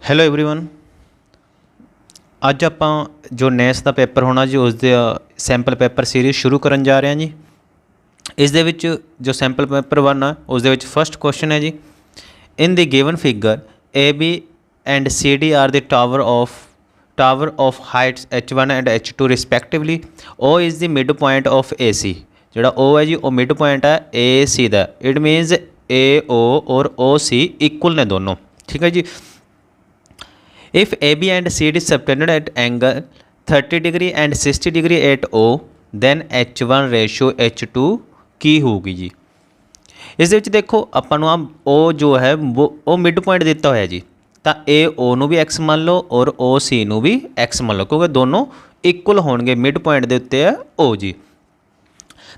Hello everyone. ਅੱਜ ਆਪਾਂ ਜੋ ਨੈਸ ਦਾ ਪੇਪਰ ਹੋਣਾ ਜੀ ਉਸ ਦੇ ਸੈਂਪਲ ਪੇਪਰ ਸੀਰੀਜ਼ ਸ਼ੁਰੂ ਕਰਨ ਜਾ ਰਹੇ ਹਾਂ ਜੀ। ਇਸ ਦੇ ਵਿੱਚ ਜੋ ਸੈਂਪਲ ਪੇਪਰ 1 ਆ ਉਸ ਦੇ ਵਿੱਚ ਫਸਟ ਕੁਐਸਚਨ ਹੈ ਜੀ, in the given figure AB and CD are the tower of heights H1 and H2 respectively. O is the mid point of AC। जोड़ा O है जी वो मिड पॉइंट है AC का। इट मीनस AO और OC equal ने दोनों, ठीक है जी। If AB and CD subtended at angle 30 degree and 60 degree at O then H1 ratio H2 की होगी जी। इस देखो अपन O जो है वो मिड पॉइंट दिता होया जी, तो ए ओ नू भी एक्स मान लो और ओ सी नू भी एक्स मान लो, क्योंकि दोनों इक्वल होणगे, मिड पॉइंट के उत्ते है ओ जी।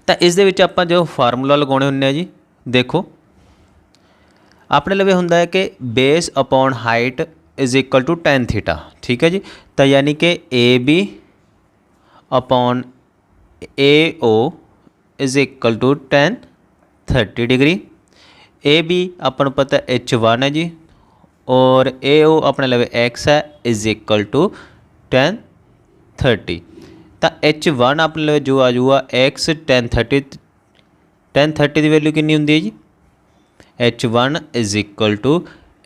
तो इस दे विच आपां जो फार्मूला लगाने हुंदे आ जी, देखो अपने लवे हुंदा है कि base upon height is equal to tan theta, ठीक है जी। तो यानी कि A B upon A O is equal to tan 30 degree. A B अपन पता H1 है जी और ए ओ अपने लवे एक्स है इज इक्वल टू tan 30। तो H1 अपने लवे जो आ जाऊगा एक्स tan 30 की वैल्यू कितनी होंगी जी, H1 is equal to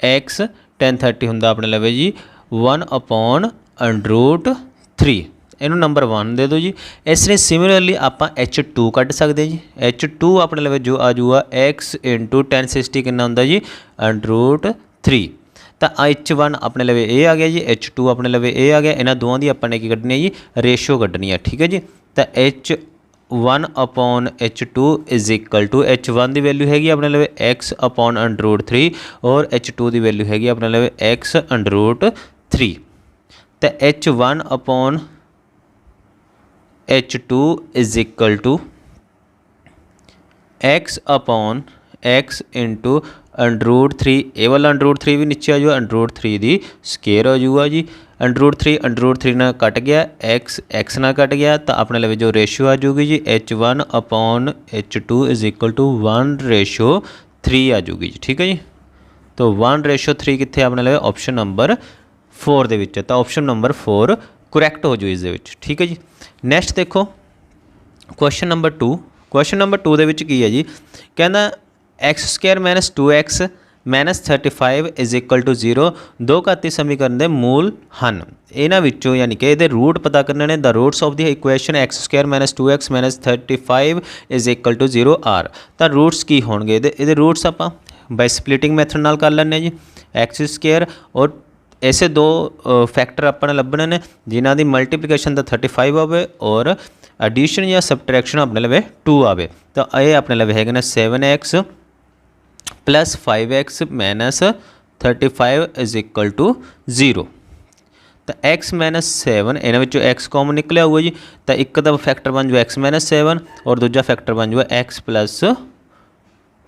x tan 30 होंगे अपने लवे जी 1/√3। इनू नंबर 1 दे दो जी। इसलिए सिमिलरली आप H2 कढ़ सकते जी। H2 अपने लवे जो आ जाऊगा एक्स इंटू tan 60 कितना होंगे जी √3। तो H1 अपने लवे ए आ गया जी, H2 अपने लवे ए आ गया। इन्होंने दोवां की अपने की कढ़नी है जी रेशो कढ़नी है, ठीक है जी। तो H1 upon H2 is equal to H1 की वैल्यू हैगी अपने लवे एक्स अपॉन √3 और H2 की वैल्यू हैगी अपने लवे एक्स √3। तो H1 upon H2 is equal to x upon x into √3। ए वाला √3 भी नीचे आ जाऊगा, √3 की स्केयर हो जाऊगा जी। √3 ना कट गया, एक्स ना कट गया, तो अपने लवे जो रेशो आ जाऊगी जी H1 upon H2 is equal to 1/3 आ जाऊगी जी, ठीक है जी। तो 1/3 कितने अपने लवे ऑप्शन नंबर 4 दे विच, तो ऑप्शन नंबर 4 करैक्ट हो जाऊ इस दे विच, ठीक है जी। नैक्सट देखो क्वेश्चन नंबर 2। क्वेश्चन नंबर 2 दे विच की है जी, कहना x² - 2x - 35 is equal to 0 दो घाती समीकरण के मूल हैं। इन्हां विचों यानी कि ये रूट पता करने ने। The roots of the equation x² - 2x - 35 is equal to 0 are. तो रूट्स की होणगे, ये रूट्स आप बाय स्प्लिटिंग मैथड नाल कर लैंदे जी। x² और ऐसे दो फैक्टर अपने लभने ने जिन्हां दी मल्टीप्लीकेशन दा 35 आवे और एडिशन या सबट्रैक्शन अपने लवे 2 आवे। तो ये अपने लवे है 7x + 5x - 35 is equal to 0। तो x - 7 इन्हां विचों x कॉमन निकलिया हुआ जी। तो एक दा फैक्टर बन जाए x - 7 और दूजा फैक्टर बन जाए x +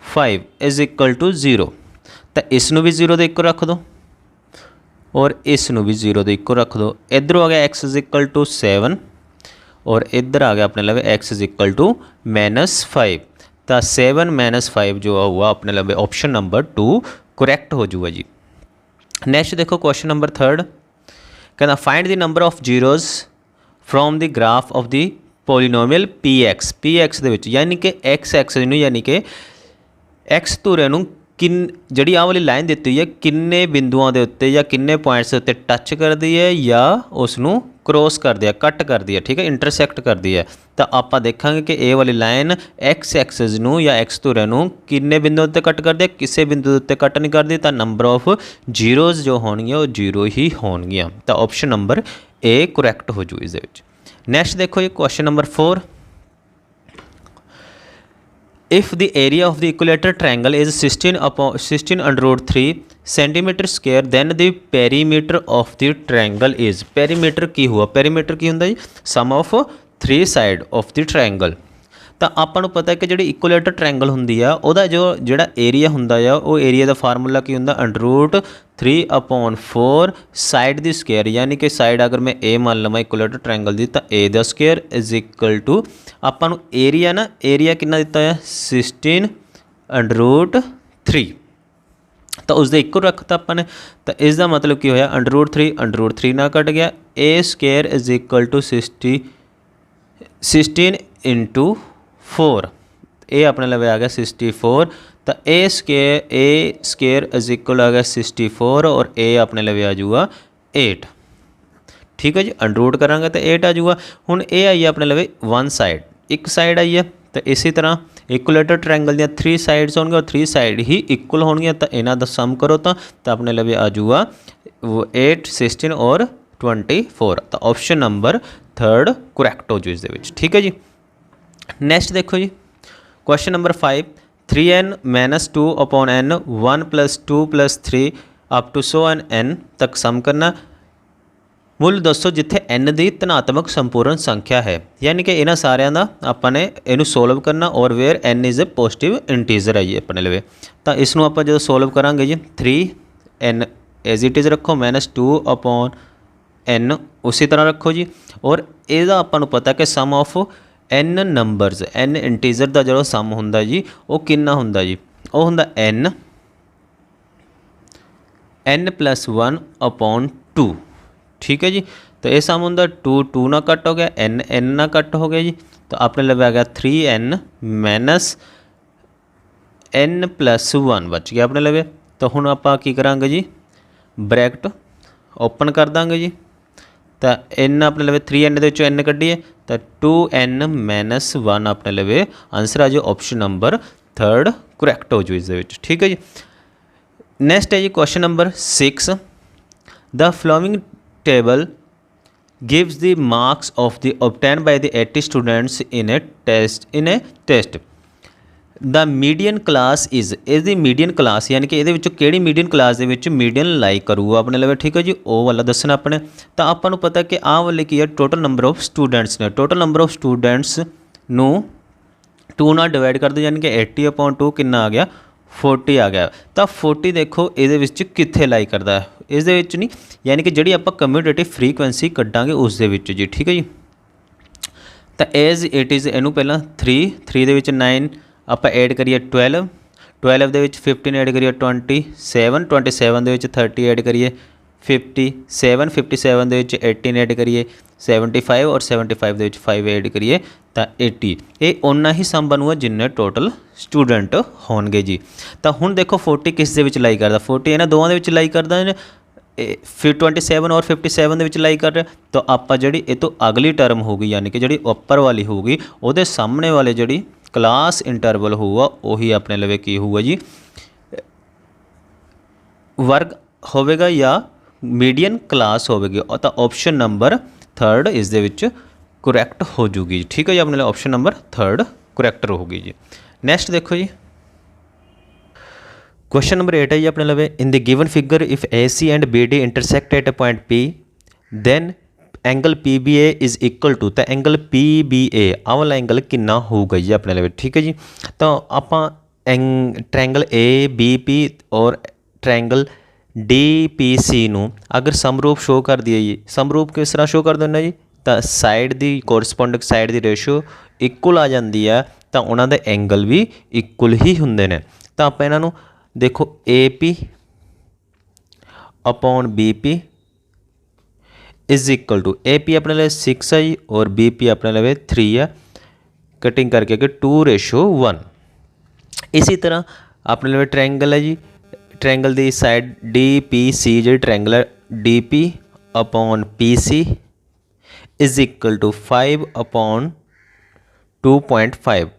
5 इज इक्वल टू 0। तो इसनों भी 0 दे इक्को रख दो और इसनों भी 0 दे इक्को रख दो। इधरों आ गया x इज इक्वल टू 7 और इधर आ गया अपने लवे x इज इक्वल टू -5। तो 7 - 5 जो हुआ अपने लवे ऑप्शन नंबर 2 करैक्ट हो जाऊगा जी। नैक्सट देखो क्वेश्चन नंबर 3 कहना find the number of zeros from the graph of the polynomial PX। PX दे विच यानी कि एक्स एक्सिस नूं यानी कि एक्स धुरे नूं जिहड़ी आह वाली लाइन दित्ती हुई है किन्ने बिंदुओं के उत्ते या किन्ने पॉइंट्स के उत्ते टच करती है या उसनूं क्रॉस करती है, कट करती है, ठीक है, इंटरसैक्ट करती है। तो आप देखांगे कि ये वाली लाइन एक्स एक्सिस नूं या एक्स धुरे नूं किन्ने बिंदुओं ते कट करती है, किसी बिंदु उत्ते कट नहीं करती। तो नंबर ऑफ जीरोज़ जो होणगियां वो 0 ही होणगियां। तो ऑप्शन नंबर ए करैक्ट हो जू इस दे विच। नैक्सट देखो जी question number 4। If the area of the equilateral triangle is 16/3 centimeter square, then the perimeter of the triangle is। perimeter की हुआ, perimeter की हुंदा जी sum of 3 side of the triangle। तो आपां नूं पता है कि जिहड़ी इक्विलेटरल ट्रायंगल हुंदी आ उहदा जो जिहड़ा एरिया हुंदा आ वो एरिया दा फार्मूला की हुंदा √3/4 साइड दी स्केयर। यानी कि साइड अगर मैं ए मान लवां इक्विलेटरल ट्रायंगल दी तो ए दा स्केयर इज इक्वल टू आपां नूं एरिया ना एरिया कितना दिता है 16/3। तो उसके इक्वल रखता अपन ने। तो इसका मतलब की होया √3 ना कट गया। ए स्केयर इज इक्वल टू 16 × 4, ये अपने लवे आ गया 64। तो ए स्केयर इज इक्वल आ गया 64 और ए अपने लवे आ जाऊगा 8। ठीक है जी, अंडरूट करांगे तो 8 आ जाऊगा। हुण ए आई है अपने लवे वन साइड, एक साइड आई है। तो इसी तरह इक्वलेटर ट्रायंगल दी 3 साइड्स होंगे और 3 साइड ही इक्वल होंगे। तो इन्हां दा सम करो तो अपने लवे आ जाऊगा 8, 16 और 24। तो ऑप्शन नंबर 3 करैक्ट हो जू इस दे विच। ठीक है जी। नैक्सट देखो जी, question number 5, 3n - 2 upon n 1 + 2 + 3 up to so n तक सम करना। ਮੁੱਲ ਦੱਸੋ ਜਿੱਥੇ n ਦੀ ਧਨਾਤਮਕ ਸੰਪੂਰਨ ਸੰਖਿਆ ਹੈ। यानी कि इन्होंने सारिਆਂ ਦਾ ਆਪਾਂ ਨੇ ਇਹਨੂੰ ਸੋਲਵ ਕਰਨਾ और where n is a positive integer आई अपने लवे। तो इसनों आप जो सोल्व करांगे जी 3n एज इट इज़ रखो -2 upon n उसी तरह रखो जी। और ਇਹਦਾ ਆਪਾਂ ਨੂੰ पता कि sum of n numbers n integer का जो सम ਹੁੰਦਾ जी वो कितना ਹੁੰਦਾ जी, वो ਹੁੰਦਾ n +1 upon 2। ठीक है जी। तो ये सम होंगे 2 ना कट हो गया, n ना कट हो गया जी। तो अपने लगे आ गया 3n - n + 1 बच गया अपने लगे। तो हुण आपां की करांगे जी, ब्रैकेट ओपन कर देंगे जी। तो n अपने लगे 3n दे विचों n कड्ढीए तो 2n - 1 अपने लगे आंसर आ जाए ऑप्शन नंबर 3 करैक्ट हो जू इस दे विच। ठीक है जी। नैक्सट है जी question number 6, the following table gives the marks of the obtained by the 80 students in a test the median class is। इसकी मीडियन क्लास यानी कि ये किहड़ी मीडियन क्लास के मीडियन लाई करूगा अपने लगे। ठीक है जी, वो वाला दसना अपने। तो आपको पता कि आह वाले की है टोटल नंबर ऑफ स्टूडेंट्स ने। टोटल नंबर ऑफ स्टूडेंट्स नू 2 नाल डिवाइड कर दो यानी कि 80 upon 2 कितना आ गया 40 आ गया। तो 40 देखो ये कित्थे लाई करता है, इस नहीं यानी कि जी आप कम्यूटेटिव फ्रीकुएंसी कड्डांगे उस दे विच जी। ठीक है जी। तो एज इट इज़ इनू पहला 3 दे विच 9 आप ऐड करिए 12 दे विच 15 ऐड करिए 27 दे विच 30 ऐड करिए 57 दे विच 18 ऐड करिए 75 और 75 दे विच 5 ऐड करिए तो 80। ये उन्ना ही सम बनूगा जिन्ने टोटल स्टूडेंट होणगे जी। तो हुण देखो 40 किस दे विच लाई करदा, 40 इन्हां दोवां दे विच लाई करदा ने, फिर 27 और 57 दे विच लाई कर रहा। तो आप जी ये तो अगली टर्म होगी यानी कि जी उपर वाली होगी वो सामने वाले जी क्लास इंटरवल होगा वही अपने लवे की होगा जी वर्ग होगा या मीडियन क्लास होगी। तो ऑप्शन नंबर 3 इस दे विच करैक्ट हो जूगी। ठीक है जी, अपने ऑप्शन नंबर 3 करैक्ट होगी जी। नैक्सट देखो जी, क्वेश्चन नंबर 8 है जी अपने लवे, in the given figure if AC and BD intersect at a point P then angle PBA is equal to. तो एंगल PBA आ वाला एंगल कितना होगा जी अपने लवे। ठीक है जी। तो आप ट्रायंगल ABP और ट्रायंगल DPC नू अगर समरूप शो कर दिए जी, समरूप किस तरह शो कर देना जी, तो साइड की कोरसपोंडिंग साइड की रेशो इक्वल आ जाती है तो उन्होंने एंगल भी इक्वल ही होंगे ने। तो आप इन्हों देखो AP upon BP is equal to AP अपने लिए 6 है जी और BP अपने लिए 3 है, कटिंग करके 2:1। इसी तरह अपने लिए ट्रायंगल है जी, ट्रायंगल की साइड DPC जी ट्रायंगल है DP upon PC is equal to 5/2.5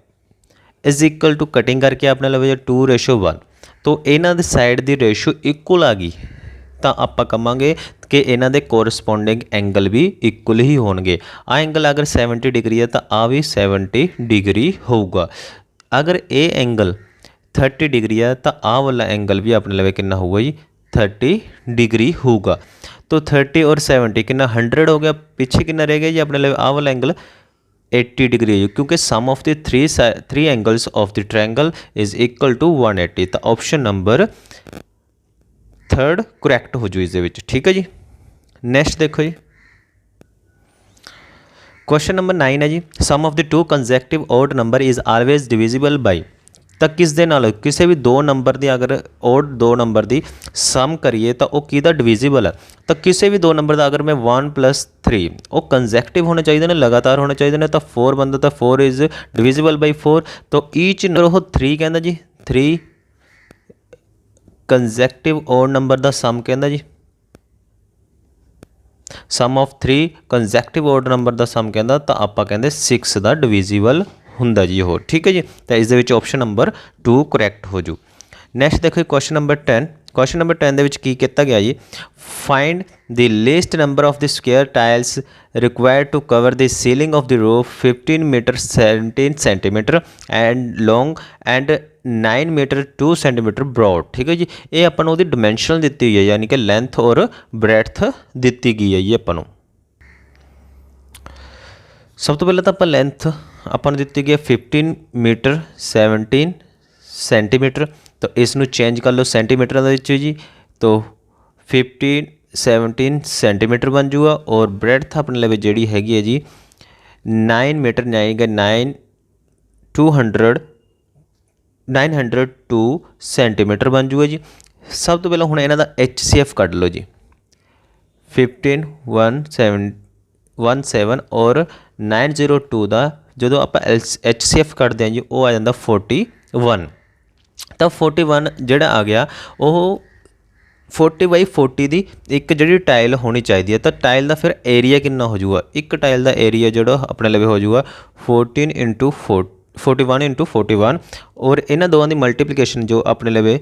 is equal to cutting करके अपने लिए 2:1। तो इन्हां दे साइड की रेशो इक्वल आ गई तो आप कहांगे कि इन्हां दे कोरसपोंडिंग एंगल भी इक्वल ही होणगे। आ एंगल अगर 70 डिग्री है तो आ भी 70 डिग्री होगा। अगर ये एंगल 30 डिग्री है तो आ वाला एंगल भी अपने लिए कितना होगा जी 30 डिग्री होगा। तो 30 और 70 कितना 100 हो गया, पीछे कितना रह गया जी अपने लिए आ वाला एंगल 80 डिग्री है क्योंकि sum of the three angles of the triangle is equal to 180। तो ऑप्शन नंबर 3 करैक्ट हो जू इस दे विच। ठीक है जी। नैक्सट देखो जी, क्वेश्चन नंबर 9 है जी, sum of the 2 consecutive odd number is always divisible by. ਤਾਂ ਕਿਸ ਦੇ ਨਾਲ ਕਿਸੇ ਵੀ ਦੋ ਨੰਬਰ ਦੀ ਅਗਰ ਔਰ ਦੋ ਨੰਬਰ ਦੀ ਸਮ ਕਰੀਏ ਤਾਂ ਉਹ ਕਿਹਦਾ ਡਿਵੀਜ਼ੀਬਲ ਹੈ। ਤਾਂ ਕਿਸੇ ਵੀ ਦੋ ਨੰਬਰ ਦਾ ਅਗਰ ਮੈਂ 1 + 3 ਉਹ ਕੰਜ਼ੈਕਟਿਵ ਹੋਣੇ ਚਾਹੀਦੇ ਨੇ, ਲਗਾਤਾਰ ਹੋਣੇ ਚਾਹੀਦੇ ਨੇ, ਤਾਂ 4 ਬਣਦਾ, ਤਾਂ 4 ਇਜ਼ ਡਿਵੀਜ਼ੀਬਲ ਬਾਈ 4। ਤਾਂ ਈਚ ਉਹ 3 ਕਹਿੰਦਾ ਜੀ, 3 ਕੰਜ਼ੈਕਟਿਵ ਔਰ ਨੰਬਰ ਦਾ ਸਮ ਕਹਿੰਦਾ ਜੀ, ਸਮ ਆਫ 3 ਕੰਜ਼ੈਕਟਿਵ ਔਡ ਨੰਬਰ ਦਾ ਸਮ ਕਹਿੰਦਾ, ਤਾਂ ਆਪਾਂ ਕਹਿੰਦੇ 6 ਦਾ ਡਿਵੀਜ਼ੀਬਲ ਹੁੰਦਾ ਜੀ ਉਹ। ਠੀਕ ਹੈ ਜੀ, ਤਾਂ ਇਸ ਦੇ ਵਿੱਚ ਆਪਸ਼ਨ ਨੰਬਰ 2 ਕਰੈਕਟ ਹੋ ਜੂ। ਨੈਕਸਟ ਦੇਖੋ ਕੁਐਸਚਨ ਨੰਬਰ 10। ਕੁਐਸਚਨ ਨੰਬਰ 10 ਦੇ ਵਿੱਚ ਕੀ ਕੀਤਾ ਗਿਆ ਜੀ, find the least number of the square tiles required to cover the ceiling of the roof 15 meter 17 centimeter and long and 9 meter 2 centimeter broad। ਠੀਕ ਹੈ ਜੀ, ਇਹ ਆਪਾਂ ਨੂੰ ਉਹਦੀ ਡਿਮੈਂਸ਼ਨਲ ਦਿੱਤੀ ਹੋਈ ਹੈ, ਯਾਨੀ ਕਿ ਲੈਂਥ ਔਰ ਬ੍ਰੈਡਥ ਦਿੱਤੀ ਗਈ ਹੈ ਜੀ ਆਪਾਂ ਨੂੰ। ਸਭ ਤੋਂ ਪਹਿਲਾਂ ਤਾਂ ਆਪਾਂ ਲੈਂਥ ਆਪਾਂ ਨੂੰ ਦਿੱਤੀ ਗਈ ਹੈ 15 ਮੀਟਰ 17 ਸੈਂਟੀਮੀਟਰ। ਤਾਂ ਇਸ ਨੂੰ ਚੇਂਜ ਕਰ ਲਓ ਸੈਂਟੀਮੀਟਰਾਂ ਦੇ ਵਿੱਚ ਜੀ, ਤਾਂ 15 17 ਸੈਂਟੀਮੀਟਰ ਬਣ ਜੂਗਾ। ਔਰ ਬ੍ਰੈਡਥ ਆਪਣੇ ਲਈ ਜਿਹੜੀ ਹੈਗੀ ਹੈ ਜੀ 9 ਮੀਟਰ, ਯਾਨੀ ਕਿ 902 ਸੈਂਟੀਮੀਟਰ ਬਣ ਜੂਗਾ ਜੀ। ਸਭ ਤੋਂ ਪਹਿਲਾਂ ਹੁਣ ਇਹਨਾਂ ਦਾ HCF ਕੱਢ ਲਓ ਜੀ, 15 17 ਔਰ 902 ਦਾ ਜਦੋਂ ਆਪਾਂ HCF ਕੱਢਦੇ ਹਾਂ ਜੀ ਉਹ ਆ ਜਾਂਦਾ 41। ਤਾਂ 41 ਜਿਹੜਾ ਆ ਗਿਆ ਉਹ 40/40 ਦੀ ਇੱਕ ਜਿਹੜੀ ਟਾਈਲ ਹੋਣੀ ਚਾਹੀਦੀ ਹੈ। ਤਾਂ ਟਾਈਲ ਦਾ ਫਿਰ ਏਰੀਆ ਕਿੰਨਾ ਹੋ ਜੂਗਾ, ਇੱਕ ਟਾਈਲ ਦਾ ਏਰੀਆ ਜਿਹੜਾ ਆਪਣੇ ਲਈ ਹੋ ਜੂਗਾ 41 × 41 × 41। ਔਰ ਇਹਨਾਂ ਦੋਵਾਂ ਦੀ ਮਲਟੀਪਲੀਕੇਸ਼ਨ ਜੋ ਆਪਣੇ ਲਈ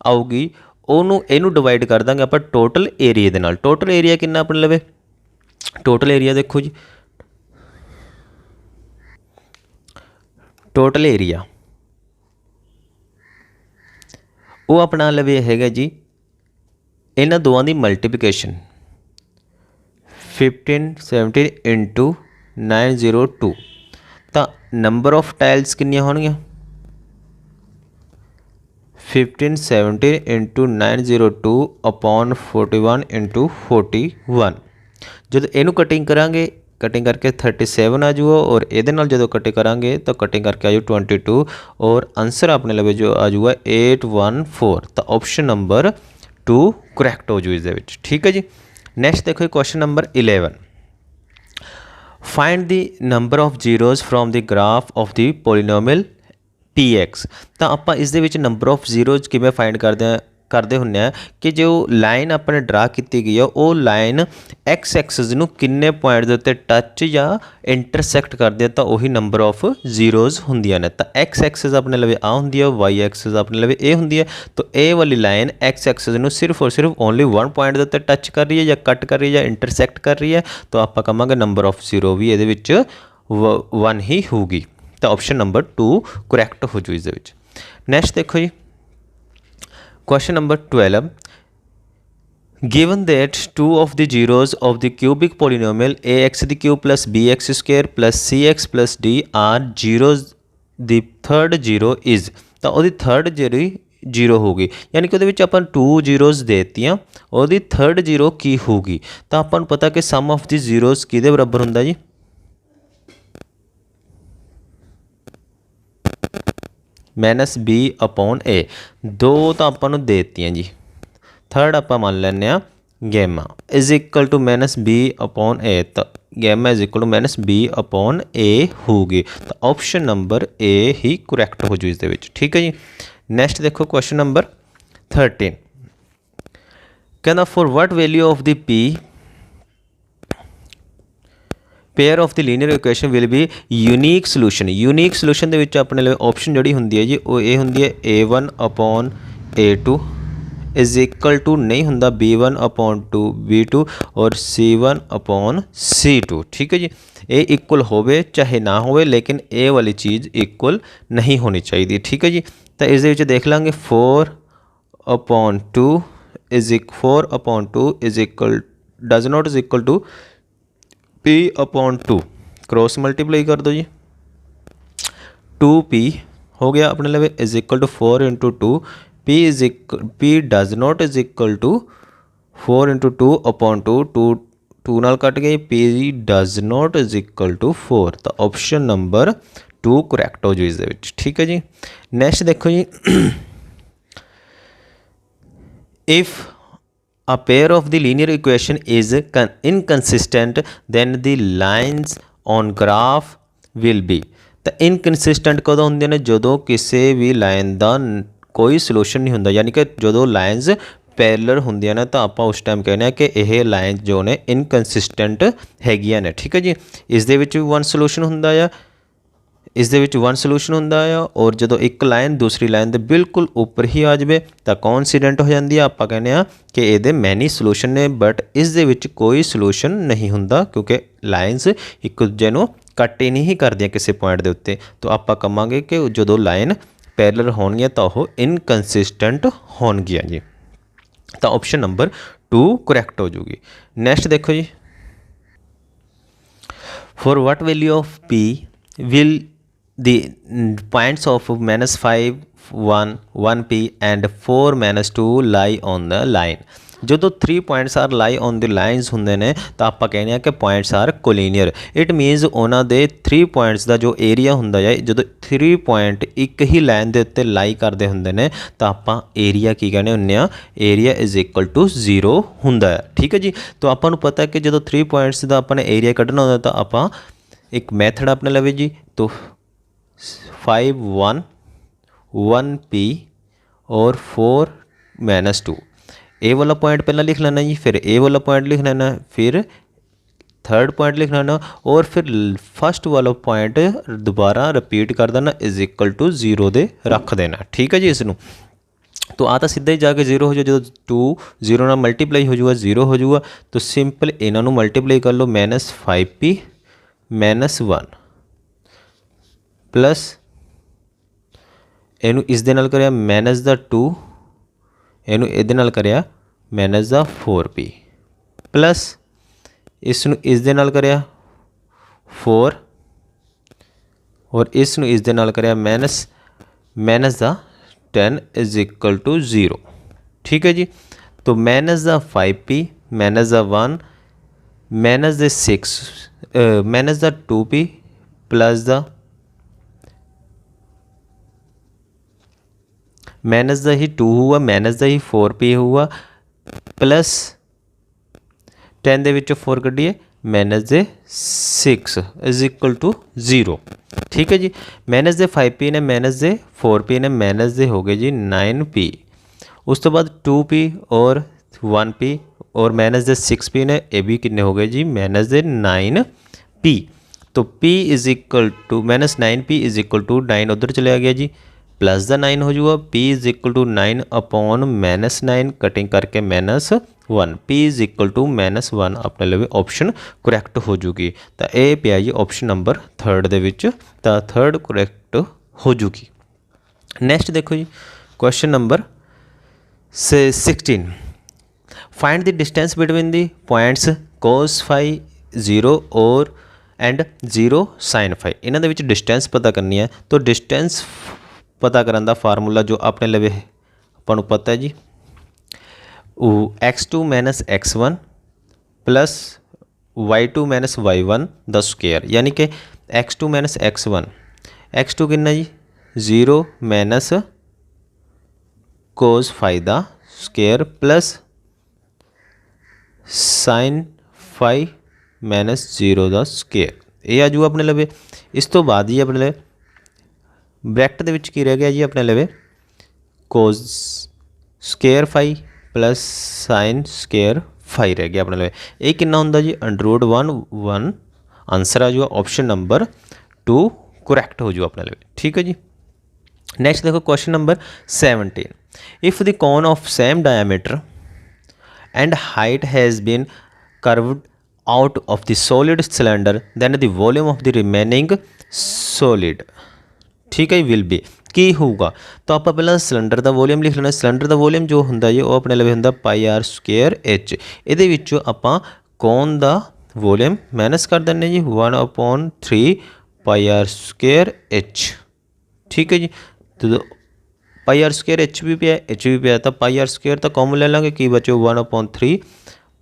ਆਊਗੀ ਉਹਨੂੰ ਇਹਨੂੰ ਡਿਵਾਈਡ ਕਰ ਦਾਂਗੇ ਆਪਾਂ ਟੋਟਲ ਏਰੀਆ ਦੇ ਨਾਲ। ਟੋਟਲ ਏਰੀਆ ਕਿੰਨਾ ਆਪਣੇ ਲਈ, ਟੋਟਲ ਏਰੀਆ ਦੇਖੋ ਜੀ, ਟੋਟਲ ਏਰੀਆ ਉਹ ਆਪਣਾ ਲਵੇ ਹੈਗਾ ਜੀ ਇਹਨਾਂ ਦੋਵਾਂ ਦੀ ਮਲਟੀਪਲੀਕੇਸ਼ਨ 15 17 × 902। ਤਾਂ ਨੰਬਰ ਆਫ ਟਾਈਲਸ ਕਿੰਨੀਆਂ ਹੋਣਗੀਆਂ 15 17 × 902 upon 41 × 41। ਜਦੋਂ ਇਹਨੂੰ ਕਟਿੰਗ ਕਰਾਂਗੇ, ਕਟਿੰਗ ਕਰਕੇ 37 ਆ ਜੂਗਾ। ਔਰ ਇਹਦੇ ਨਾਲ ਜਦੋਂ ਕਟਿੰਗ ਕਰਾਂਗੇ ਤਾਂ ਕਟਿੰਗ ਕਰਕੇ ਆ ਜੂ 22 ਔਰ ਆਂਸਰ ਆਪਣੇ ਲਵੇ ਜੋ ਆ ਜੂਗਾ 814। ਤਾਂ ਆਪਸ਼ਨ ਨੰਬਰ 2 ਕਰੈਕਟ ਹੋ ਜੂ ਇਸ ਦੇ ਵਿੱਚ। ਠੀਕ ਹੈ ਜੀ, ਨੈਕਸਟ ਦੇਖੋ question number 11। Find the number of zeros from the graph of the polynomial px। ਤਾਂ ਆਪਾਂ ਇਸ ਦੇ ਵਿੱਚ ਨੰਬਰ ਆਫ ਜ਼ੀਰੋਜ਼ ਕਿਵੇਂ ਫਾਈਂਡ ਕਰਦੇ ਹੁੰਦੇ ਆ ਕਿ ਜੋ ਲਾਈਨ ਆਪਣੇ ਡਰਾ ਕੀਤੀ ਗਈ ਆ ਉਹ ਲਾਈਨ ਐਕਸ ਐਕਸਿਸ ਨੂੰ ਕਿੰਨੇ ਪੁਆਇੰਟ ਦੇ ਉੱਤੇ ਟੱਚ ਜਾਂ ਇੰਟਰਸੈਕਟ ਕਰਦੀ ਹੈ, ਤਾਂ ਉਹੀ ਨੰਬਰ ਆਫ ਜ਼ੀਰੋਜ਼ ਹੁੰਦੀਆਂ ਨੇ। ਤਾਂ ਐਕਸ ਐਕਸਿਸ ਆਪਣੇ ਲਵੇ ਆ ਹੁੰਦੀ ਹੈ, ਵਾਈ ਐਕਸਿਸ ਆਪਣੇ ਲਵੇ ਇਹ ਹੁੰਦੀ ਹੈ। ਤਾਂ ਇਹ ਵਾਲੀ ਲਾਈਨ ਐਕਸ ਐਕਸਿਸ ਨੂੰ ਸਿਰਫ ਔਰ ਸਿਰਫ ਓਨਲੀ 1 ਪੁਆਇੰਟ ਦੇ ਉੱਤੇ ਟੱਚ ਕਰ ਰਹੀ ਹੈ ਜਾਂ ਕੱਟ ਕਰ ਰਹੀ ਹੈ ਜਾਂ ਇੰਟਰਸੈਕਟ ਕਰ ਰਹੀ ਹੈ। ਤਾਂ ਆਪਾਂ ਕਹਾਂਗੇ ਨੰਬਰ ਆਫ ਜ਼ੀਰੋ ਵੀ ਇਹਦੇ ਵਿੱਚ 1 ਹੀ ਹੋਊਗੀ। ਤਾਂ ਆਪਸ਼ਨ ਨੰਬਰ 2 ਕਰੈਕਟ ਹੋ ਜੂ ਇਸ ਦੇ ਵਿੱਚ। ਨੈਕਸਟ ਦੇਖੋ ਜੀ question number 12। given that two of the zeros of the cubic polynomial ax³ plus bx² plus cx plus d are zeros, the third zero is। ਤਾਂ ਉਹਦੀ ਥਰਡ ਜਿਹੜੀ ਜ਼ੀਰੋ ਹੋਊਗੀ, ਯਾਨੀ ਕਿ ਉਹਦੇ ਵਿੱਚ ਆਪਾਂ 2 ਜ਼ੀਰੋਜ਼ ਦੇ ਦਿੱਤੀਆਂ, ਉਹਦੀ ਥਰਡ ਜ਼ੀਰੋ ਕੀ ਹੋਊਗੀ। ਤਾਂ ਆਪਾਂ ਨੂੰ ਪਤਾ ਕਿ ਸਮ ਆਫ ਦੀ ਜ਼ੀਰੋਜ਼ ਕਿਹਦੇ ਬਰਾਬਰ ਹੁੰਦਾ ਜੀ -b/a। ਦੋ ਤਾਂ ਆਪਾਂ ਨੂੰ ਦੇ ਦਿੱਤੀਆਂ ਜੀ, ਥਰਡ ਆਪਾਂ ਮੰਨ ਲੈਂਦੇ ਹਾਂ ਗੈਮਾ ਇਜ਼ ਇਕੁਅਲ ਟੂ -b/a। ਤਾਂ ਗੈਮਾ ਇਜ਼ ਇਕੁਅਲ ਟੂ -b/a ਹੋਊਗੀ। ਤਾਂ option number A he correct ਹੋ ਜੂ ਇਸ ਦੇ ਵਿੱਚ। ਠੀਕ ਹੈ ਜੀ, ਨੈਕਸਟ ਦੇਖੋ ਕੁਐਸਚਨ ਨੰਬਰ 13। ਕਹਿੰਦਾ for what value of the p pair of the linear equation will be unique solution. Unique solution ਦੇ ਵਿੱਚ ਆਪਣੇ ਲਈ ਆਪਸ਼ਨ ਜਿਹੜੀ ਹੁੰਦੀ ਹੈ ਜੀ ਉਹ ਇਹ ਹੁੰਦੀ ਹੈ a1/a2 इज इक्वल टू नहीं ਹੁੰਦਾ b1/2 b2 और c1/c2। ठीक है जी, ये इक्वल होवे चाहे ना होवे लेकिन ए वाली चीज़ इक्वल नहीं होनी चाहिए। ठीक है जी, तो इस देख लेंगे 4/2 is equal does not is equal to p/2। Cross multiply कर दो जी, 2p हो गया अपने लिए is equal to 4 × 2 p does not is equal to 4 × 2/2 2 नाल कट गए p does not is equal to 4। तो ऑप्शन नंबर 2 ਕਰੈਕਟ ਹੋ ਜੂ ਇਸ ਦੇ ਵਿੱਚ। ਠੀਕ ਹੈ ਜੀ। ਨੈਕਸਟ ਦੇਖੋ ਜੀ, if a pair of the linear equation is inconsistent then the lines on graph will be। ਤਾਂ ਇਨਕਨਸਿਸਟੈਂਟ ਕਦੋਂ ਹੁੰਦੇ ਨੇ? ਜਦੋਂ ਕਿਸੇ ਵੀ ਲਾਈਨ ਦਾ ਕੋਈ ਸੋਲੂਸ਼ਨ ਨਹੀਂ ਹੁੰਦਾ, ਯਾਨੀ ਕਿ ਜਦੋਂ ਲਾਈਨਸ ਪੈਰਲਰ ਹੁੰਦੀਆਂ ਨੇ ਤਾਂ ਆਪਾਂ ਉਸ ਟਾਈਮ ਕਹਿੰਦੇ ਹਾਂ ਕਿ ਇਹ ਲਾਈਨ ਜੋ ਨੇ ਇਨਕਨਸਿਸਟੈਂਟ ਹੈਗੀਆਂ ਨੇ। ਠੀਕ ਹੈ ਜੀ। ਇਸ ਦੇ ਵਿੱਚ ਵੀ ਵਨ ਸੋਲੂਸ਼ਨ ਹੁੰਦਾ ਆ, ਇਸ ਦੇ ਵਿੱਚ ਵਨ ਸੋਲੂਸ਼ਨ ਹੁੰਦਾ ਆ, ਔਰ ਜਦੋਂ ਇੱਕ ਲਾਈਨ ਦੂਸਰੀ ਲਾਈਨ ਦੇ ਬਿਲਕੁਲ ਉੱਪਰ ਹੀ ਆ ਜਾਵੇ ਤਾਂ ਕੋਇਨਸੀਡੈਂਟ ਹੋ ਜਾਂਦੀ ਆ। ਆਪਾਂ ਕਹਿੰਦੇ ਆ ਕਿ ਇਹਦੇ ਮੈਨੀ ਸੋਲੂਸ਼ਨ ਨੇ, ਬਟ ਇਸ ਦੇ ਵਿੱਚ ਕੋਈ ਸੋਲੂਸ਼ਨ ਨਹੀਂ ਹੁੰਦਾ ਕਿਉਂਕਿ ਲਾਈਨਸ ਇੱਕ ਦੂਜੇ ਨੂੰ ਕੱਟ ਹੀ ਨਹੀਂ ਕਰਦੀਆਂ ਕਿਸੇ ਪੁਆਇੰਟ ਦੇ ਉੱਤੇ। ਤਾਂ ਆਪਾਂ ਕਹਾਂਗੇ ਕਿ ਜਦੋਂ ਲਾਈਨ ਪੈਰਲਰ ਹੋਣਗੀਆਂ ਤਾਂ ਉਹ ਇਨਕਨਸਿਸਟੈਂਟ ਹੋਣਗੀਆਂ ਜੀ। ਤਾਂ ਆਪਸ਼ਨ ਨੰਬਰ 2 ਕਰੈਕਟ ਹੋ ਜੂਗੀ। ਨੈਕਸਟ ਦੇਖੋ ਜੀ, for what value of p will the points of -5 1 1p and 4 -2 lie on the line। ਜਦੋਂ 3 points are lie on the lines ਹੁੰਦੇ ਨੇ ਤਾਂ ਆਪਾਂ ਕਹਿੰਦੇ ਆ ਕਿ points are collinear। It means ਉਹਨਾਂ ਦੇ 3 points ਦਾ ਜੋ ਏਰੀਆ ਹੁੰਦਾ ਹੈ, ਜਦੋਂ 3 point ਇੱਕ ਹੀ ਲਾਈਨ ਦੇ ਉੱਤੇ ਲਾਈ ਕਰਦੇ ਹੁੰਦੇ ਨੇ ਤਾਂ ਆਪਾਂ ਏਰੀਆ ਕੀ ਕਹਿੰਦੇ ਹੁੰਦੇ ਆ? ਏਰੀਆ ਇਜ਼ ਇਕੁਅਲ ਟੂ 0 ਹੁੰਦਾ ਹੈ। ਠੀਕ ਹੈ ਜੀ। ਤਾਂ ਆਪਾਂ ਨੂੰ ਪਤਾ ਕਿ ਜਦੋਂ 3 points ਦਾ ਆਪਾਂ ਨੇ ਏਰੀਆ ਕੱਢਣਾ ਹੁੰਦਾ ਤਾਂ ਆਪਾਂ ਇੱਕ ਮੈਥਡ ਆਪਣੇ ਲਵੇ ਜੀ। तो 5 1 1p और 4 -2 ए वाला पॉइंट पहला लिख लेना जी, फिर ए वाला पॉइंट लिख लेना, फिर थर्ड पॉइंट लिख लेना और फिर फर्स्ट वाला पॉइंट दोबारा रिपीट कर देना इज इक्वल टू 0 दे रख देना। ठीक है जी। इसनों तो आ तो सीधा ही जाके 0 हो जाए, जो 2 0 नाल मल्टीप्लाई हो जाऊगा 0 हो जाऊगा। तो सिंपल इन्हों मल्टीप्लाई कर लो, -5p -1 प्लस ਇਹਨੂੰ ਇਸ ਦੇ ਨਾਲ ਕਰਿਆ -2, ਇਹਨੂੰ ਇਹਦੇ ਨਾਲ ਕਰਿਆ -4p प्लस ਇਸ ਨੂੰ ਇਸ ਦੇ ਨਾਲ ਕਰਿਆ 4 और ਇਸ ਨੂੰ ਇਸ ਦੇ ਨਾਲ ਕਰਿਆ -10 इज इक्वल टू 0। ठीक है जी। तो -5p -1 -2p plus the minus the he 2 हुआ, माइनस द ही 4p हुआ, प्लस 10 ਦੇ ਵਿੱਚੋਂ 4 ਕੱਢੀਏ -6 इज इक्वल टू 0। ठीक है जी। माइनस ਦੇ 5p ਨੇ, माइनस ਦੇ 4p ਨੇ, माइनस ਦੇ हो गए जी 9p। उस तो बाद 2p और 1p और माइनस ਦੇ 6p ने, ये भी कितने हो गए जी माइनस ਦੇ 9p। तो p is equal to -9p is equal to 9 उधर चला गया जी, प्लस द 9 हो जाऊगा, p is equal to 9 upon -9 cutting करके -1, p इज इक्वल टू -1 अपने लिए ऑप्शन करैक्ट हो जूगी। तो ये पिया जी ऑप्शन नंबर 3 दे विच, तो 3 करैक्ट हो जूगी। नैक्सट देखो जी, question number 16, find the distance between the points cos phi 0 और एंड 0 sin phi। इन्हां दे विच डिस्टेंस पता करनी है। तो डिस्टेंस पता करन दा फार्मूला जो अपने लवे आपां नूं पता है जी, x2 - x1 plus y2 - y1 the square, यानी कि x2 - x1, x2 कितना जी 0 minus cos phi the square plus sin phi -0 the square. ये आ जूगा अपने लवे। इस तो बाद जी अपने लवे ब्रैकेट ਦੇ ਵਿੱਚ ਕੀ ਰਹਿ ਗਿਆ ਜੀ ਆਪਣੇ ਲਵੇ cos square phi plus sin square phi ਰਹਿ ਗਿਆ ਆਪਣੇ ਲਵੇ। ਇਹ ਕਿੰਨਾ ਹੁੰਦਾ ਜੀ √1 ਆਨਸਰ ਆ ਜੂਗਾ ਆਪਸ਼ਨ ਨੰਬਰ 2 ਕਰੈਕਟ ਹੋ ਜੂ ਆਪਣੇ ਲਵੇ। ਠੀਕ ਹੈ ਜੀ। ਨੈਕਸਟ ਦੇਖੋ question number 17, if the cone of same diameter and height has been curved out of the solid cylinder then the volume of the remaining solid, ठीक है, विल बी की होगा। तो आप पहला सिलेंडर का वॉल्यूम लिख लेना। सिलेंडर का वॉल्यूम जो होंगे जी वो अपने लिए होंगे πr²h। ये आप कौन का वॉल्यूम माइनस कर दें जी 1/3 πr²h। ठीक है जी। तो πr² भी पे h भी पे, तो πr² तो कॉमन ले लेंगे, की बचे 1/3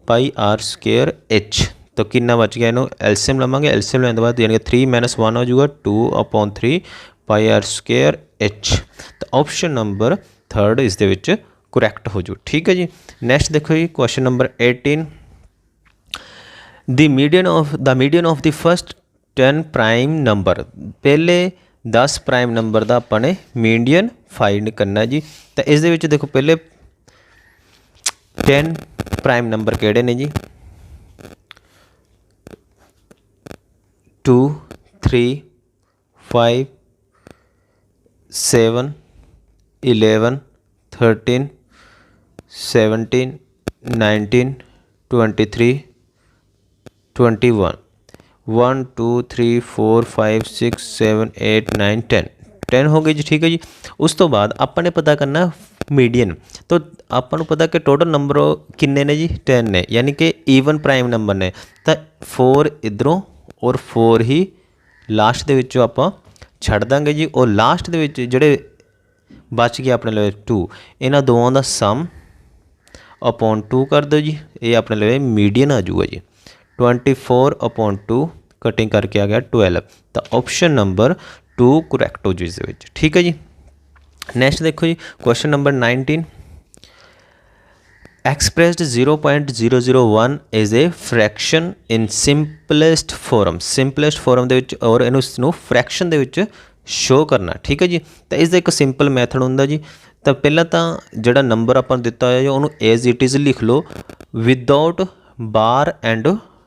πr²h। तो कितना बच गया, इनू एलसीएम लवांगे, एलसीएम लेने बाद यानी कि 3 - 1 हो जाऊगा 2/3 पाई आर स्क्वेयर एच। तो ऑप्शन नंबर 3 इस दे विच करैक्ट हो जू। ठीक है जी। नैक्सट देखो जी question number 18, the median of the first 10 prime number, पहले 10 प्राइम नंबर का अपने मीडियन फाइंड करना जी। तो इस दे विच देखो पहले 10 प्राइम नंबर किहड़े ने जी, 2 3 5 7 11 13 17 19 23 21 1 2 3 4 5 6 7 8 9 10 हो गई जी। ठीक है जी। उस तो बाद आपने पता करना मीडियन, तो आपको पता कि टोटल नंबर किन्ने ने जी 10 ने, यानी कि ईवन प्राइम नंबर ने। तो 4 इधरों और 4 ही लास्ट दे विचों आपां छड्ड दांगे जी। और लास्ट दे विच जिहड़े बच गए अपने लिए 2, इन्हां दोवां दा सम अपॉन 2 कर दो जी, ये अपने लिए मीडियन आ जाऊगा जी। 24/2 कटिंग करके आ गया 12। तो ऑप्शन नंबर 2 करैक्ट हो जी इस विच। ठीक है जी। नैक्सट देखो जी question number 19, expressed 0.001 is a fraction in simplest form, simplest form दे विच और इनू फ्रैक्शन दे विच शो करना। ठीक है जी। तो इसका एक सिंपल मैथड हुंदा जी। तो पहला तो जिहड़ा नंबर आपां दिता है उन्होंने एज इट इज़ लिख लो विदाउट बार एंड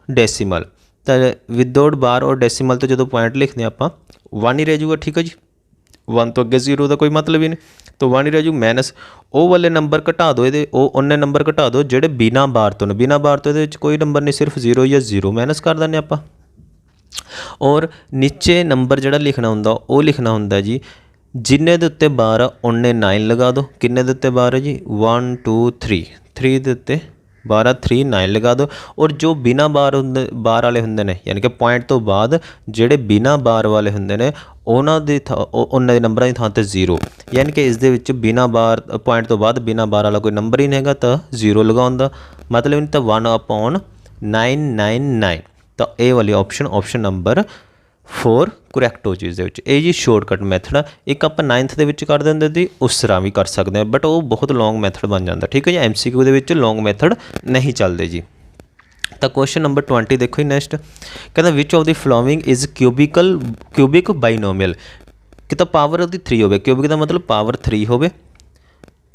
डेसीमल। तो विदाउट बार और डेसीमल तो जो पॉइंट लिखने आपां 1 ही रह जाऊगा। ठीक है जी। 1 तो अगे 0 का कोई मतलब ही नहीं, तो 1 ही रह जू। माइनस वो वाले नंबर घटा दो, ये उन्ने नंबर घटा दो जोड़े बिना बार तो ने, बिना बार तो ये कोई नंबर नहीं, सिर्फ 0 या 0 माइनस कर दें आप। और नीचे नंबर जोड़ा लिखना होंदा वो लिखना होंदा जी जिन्ने दे उत्ते बार उन्ने 9 लगा दो। किन्ने दे उत्ते बार जी 1 2 3, 3 दे उत्ते 12 3 9 लगा दो। और जो बिना बार वाले होंदे ने यानी कि पॉइंट तो बाद जेडे बिना बार वाले होंदे ने उन्हां दे उन्हां दे नंबरां दी थां ते 0, यानी कि इस दे विच बिना बार पॉइंट तो बाद बिना बार वाला कोई नंबर ही नहीं हैगा, तो 0 लगाउण दा मतलब नहीं, तो 1/999। तो ये वाली ऑप्शन नंबर 4 करैक्ट हो जी। इस जी शॉर्टकट मैथड आ। एक आप 9th दे विच कर देंगे दी उस तरह भी कर सकते हैं, बट वो बहुत लॉन्ग मैथड बन जाता। ठीक है जी। MCQ दे विच लॉन्ग मैथड नहीं चलते जी। तो क्वेश्चन नंबर 20 देखो जी नैक्सट, कहता which of the following is cubic binomial, कि तो पावर उसकी 3 हो, क्यूबिक का मतलब पावर 3 हो,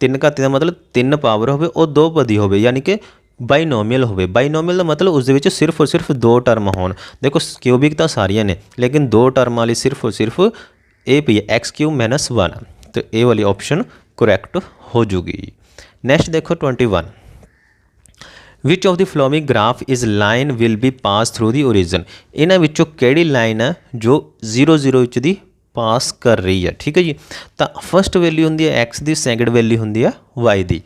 3 घाती का मतलब 3 पावर हो और 2 पदी हो, यानी कि बाइनोमियल हो। बाइनोमियल का मतलब उस सिर्फ और सिर्फ 2 टर्म हो। देखो क्यूबिक तो सारिया ने लेकिन 2 टर्म वाली सिर्फ और सिर्फ ए पी है x³ - 1, तो ए वाली ऑप्शन करैक्ट हो जूगी। नैक्सट देखो 21, which of the flowing graph is line will be pass through the origin, इन्हां विचों किहड़ी लाइन है जो 0 0 दी पास कर रही है। ठीक है जी। तो फस्ट वैल्यू होंगी है एक्स की, सैकेंड वैल्यू होंगी है वाई की।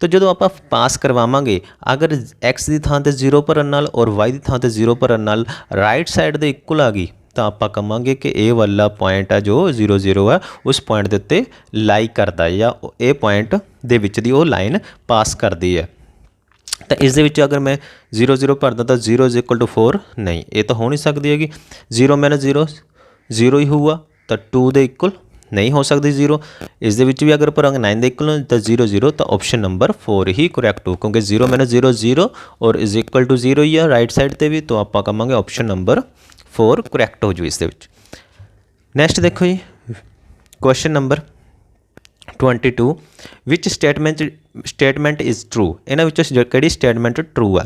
तो जो आप पास करवावांगे अगर एक्स की थां ते 0 भरन नाल और वाई की थां ते 0 भरन नाल राइट साइड दे इक्वल आ गई, तो आप कहांगे कि ये वाला पॉइंट है जो 0 0 है उस पॉइंट के उत्ते लाई करता है, या ये पॉइंट दे विच दी वो लाइन पास करती है। तो इस दे विच अगर मैं 0 0 भरदा तो 0 = 4 नहीं, ये तो हो नहीं सकती हैगी। 0 - 0 0 ही हुआ, तो 2 दे इक्वल नहीं हो सकती 0। इस दे विच भी अगर भरांगे 9 दे इक्वल तो 0 0, तो ऑप्शन नंबर 4 ही करैक्ट हो, क्योंकि 0 - 0 0 और इज इक्वल टू 0 ही है राइट साइड पर भी, तो आप कहांगे ऑप्शन नंबर 4 करैक्ट हो जू इस दे विच। नैक्सट देखो जी question number 22, which statement is true, इन्हां विचों किहड़ी स्टेटमेंट ट्रू है।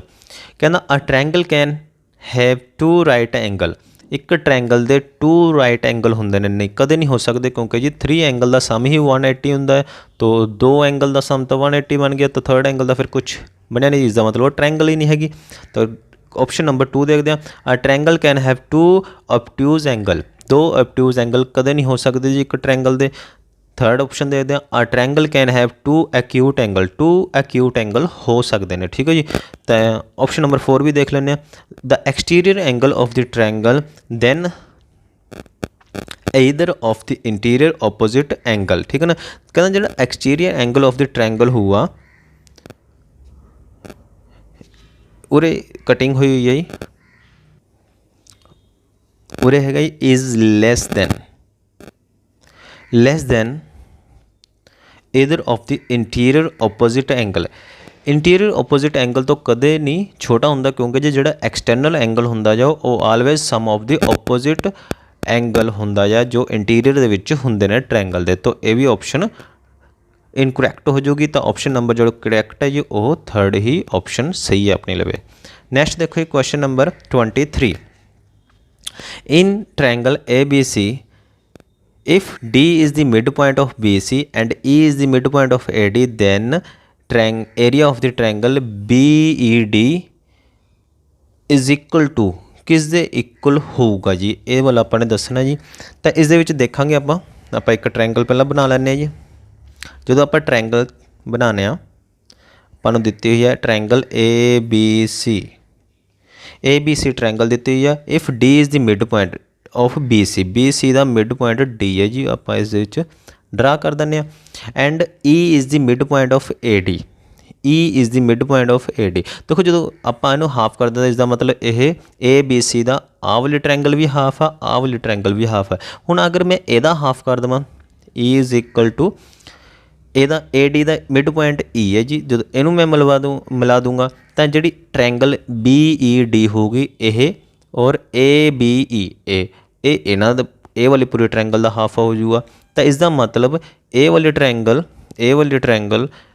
कहना a triangle can have 2 right angle, एक ट्रायंगल दे 2 राइट एंगल होंदे ने, नहीं कदे नहीं हो सकते, क्योंकि जी 3 एंगल का सम ही 180 होंदा है, तो 2 एंगल का सम तो 180 बन गया, तो 3rd एंगल का फिर कुछ बनया नहीं, इसका मतलब ट्रायंगल ही नहीं हैगी। तो ऑप्शन नंबर 2 देखते हैं, अ triangle can have 2 obtuse angle, 2 obtuse angle कदे नहीं हो सकते जी एक ट्रायंगल दे। 3rd ऑप्शन देखते हैं, अ triangle can have 2 acute angle, 2 acute angle हो सकते हैं। ठीक है जी। तो ऑप्शन नंबर 4 भी देख लें, the exterior angle of the triangle then either of the interior opposite angle. ठीक है ना। कहना जो exterior angle of the triangle हुआ उरे कटिंग हुई है जी ਉਰੇ ਹੈਗਾ ਜੀ is less than either of the interior opposite angle. Interior opposite angle ਤੋਂ ਕਦੇ ਨਹੀਂ ਛੋਟਾ ਹੁੰਦਾ, ਕਿਉਂਕਿ ਜੇ ਜਿਹੜਾ ਐਕਸਟਰਨਲ ਐਂਗਲ ਹੁੰਦਾ ਜਾਂ ਉਹ always sum of the opposite angle ਹੁੰਦਾ ਜਾਂ ਜੋ ਇੰਟੀਰੀਅਰ ਦੇ ਵਿੱਚ ਹੁੰਦੇ ਨੇ ਟ੍ਰਾਇੰਗਲ ਦੇ। ਤਾਂ ਇਹ ਵੀ ਆਪਸ਼ਨ ਇਨਕਰੈਕਟ ਹੋ ਜਾਊਗੀ। ਤਾਂ ਆਪਸ਼ਨ ਨੰਬਰ ਜਿਹੜਾ ਕਰੈਕਟ ਹੈ ਜੀ ਉਹ ਥਰਡ ਹੀ ਆਪਸ਼ਨ ਸਹੀ ਹੈ ਆਪਣੇ ਲਵੇ। ਨੈਕਸਟ ਦੇਖੋ ਜੀ question number 23। In triangle ABC if D is the midpoint of BC and E is the midpoint of AD then area of the triangle BED is equal to ਕਿਸ ਦੇ equal ਹੋਊਗਾ ਜੀ, ਇਹ ਵਾਲਾ ਆਪਾਂ ਨੇ ਦੱਸਣਾ ਜੀ। ਤਾਂ ਇਸ ਦੇ ਵਿੱਚ ਦੇਖਾਂਗੇ ਆਪਾਂ ਇੱਕ ਟ੍ਰਾਇੰਗਲ ਪਹਿਲਾਂ ਬਣਾ ਲੈਂਦੇ ਹਾਂ ਜੀ। ਜਦੋਂ ਆਪਾਂ ਟ੍ਰਾਇੰਗਲ ਬਣਾਉਂਦੇ ਹਾਂ ਆਪਾਂ ਨੂੰ ਦਿੱਤੀ ਹੋਈ ਹੈ ਟ੍ਰਾਇੰਗਲ ABC ਟ੍ਰਾਇੰਗਲ ਦਿੱਤੀ ਹੋਈ ਆ। If D is the midpoint of BC the mid point D ਹੈ ਜੀ, ਆਪਾਂ ਇਸ ਦੇ ਵਿੱਚ ਡਰਾ ਕਰ ਦਿੰਦੇ ਹਾਂ। And E is the mid point of AD। ਦੇਖੋ ਜਦੋਂ ਆਪਾਂ ਇਹਨੂੰ ਹਾਫ ਕਰ ਦਿੰਦੇ ਇਸ ਦਾ ਮਤਲਬ ਇਹ ABC ਦਾ ਆਹ ਵਾਲੀ ਟ੍ਰਾਇੰਗਲ ਵੀ ਹਾਫ ਆ, ਆਹ ਵਾਲੀ ਟ੍ਰਾਇੰਗਲ ਵੀ ਹਾਫ ਹੈ। ਹੁਣ ਅਗਰ ਮੈਂ ਇਹਦਾ ਹਾਫ ਕਰ ਦੇਵਾਂ E ਇਜ਼ ਇਕੁਅਲ ਟੂ ਇਹਦਾ AD ਦਾ ਮਿਡ ਪੁਆਇੰਟ E ਹੈ ਜੀ, ਜਦੋਂ ਇਹਨੂੰ ਮੈਂ ਮਿਲਾ ਦੂੰਗਾ ਤਾਂ ਜਿਹੜੀ ਟ੍ਰਾਇੰਗਲ BED ਹੋਊਗੀ ਇਹ ਔਰ ABE ਇਹ ਇਹਨਾਂ ਦਾ ਇਹ ਵਾਲੀ ਪੂਰੀ ਟ੍ਰਾਇੰਗਲ ਦਾ ਹਾਫ ਹੋ ਜਾਊਗਾ। ਤਾਂ ਇਸ ਦਾ ਮਤਲਬ ਇਹ ਵਾਲੀ ਟ੍ਰਾਇੰਗਲ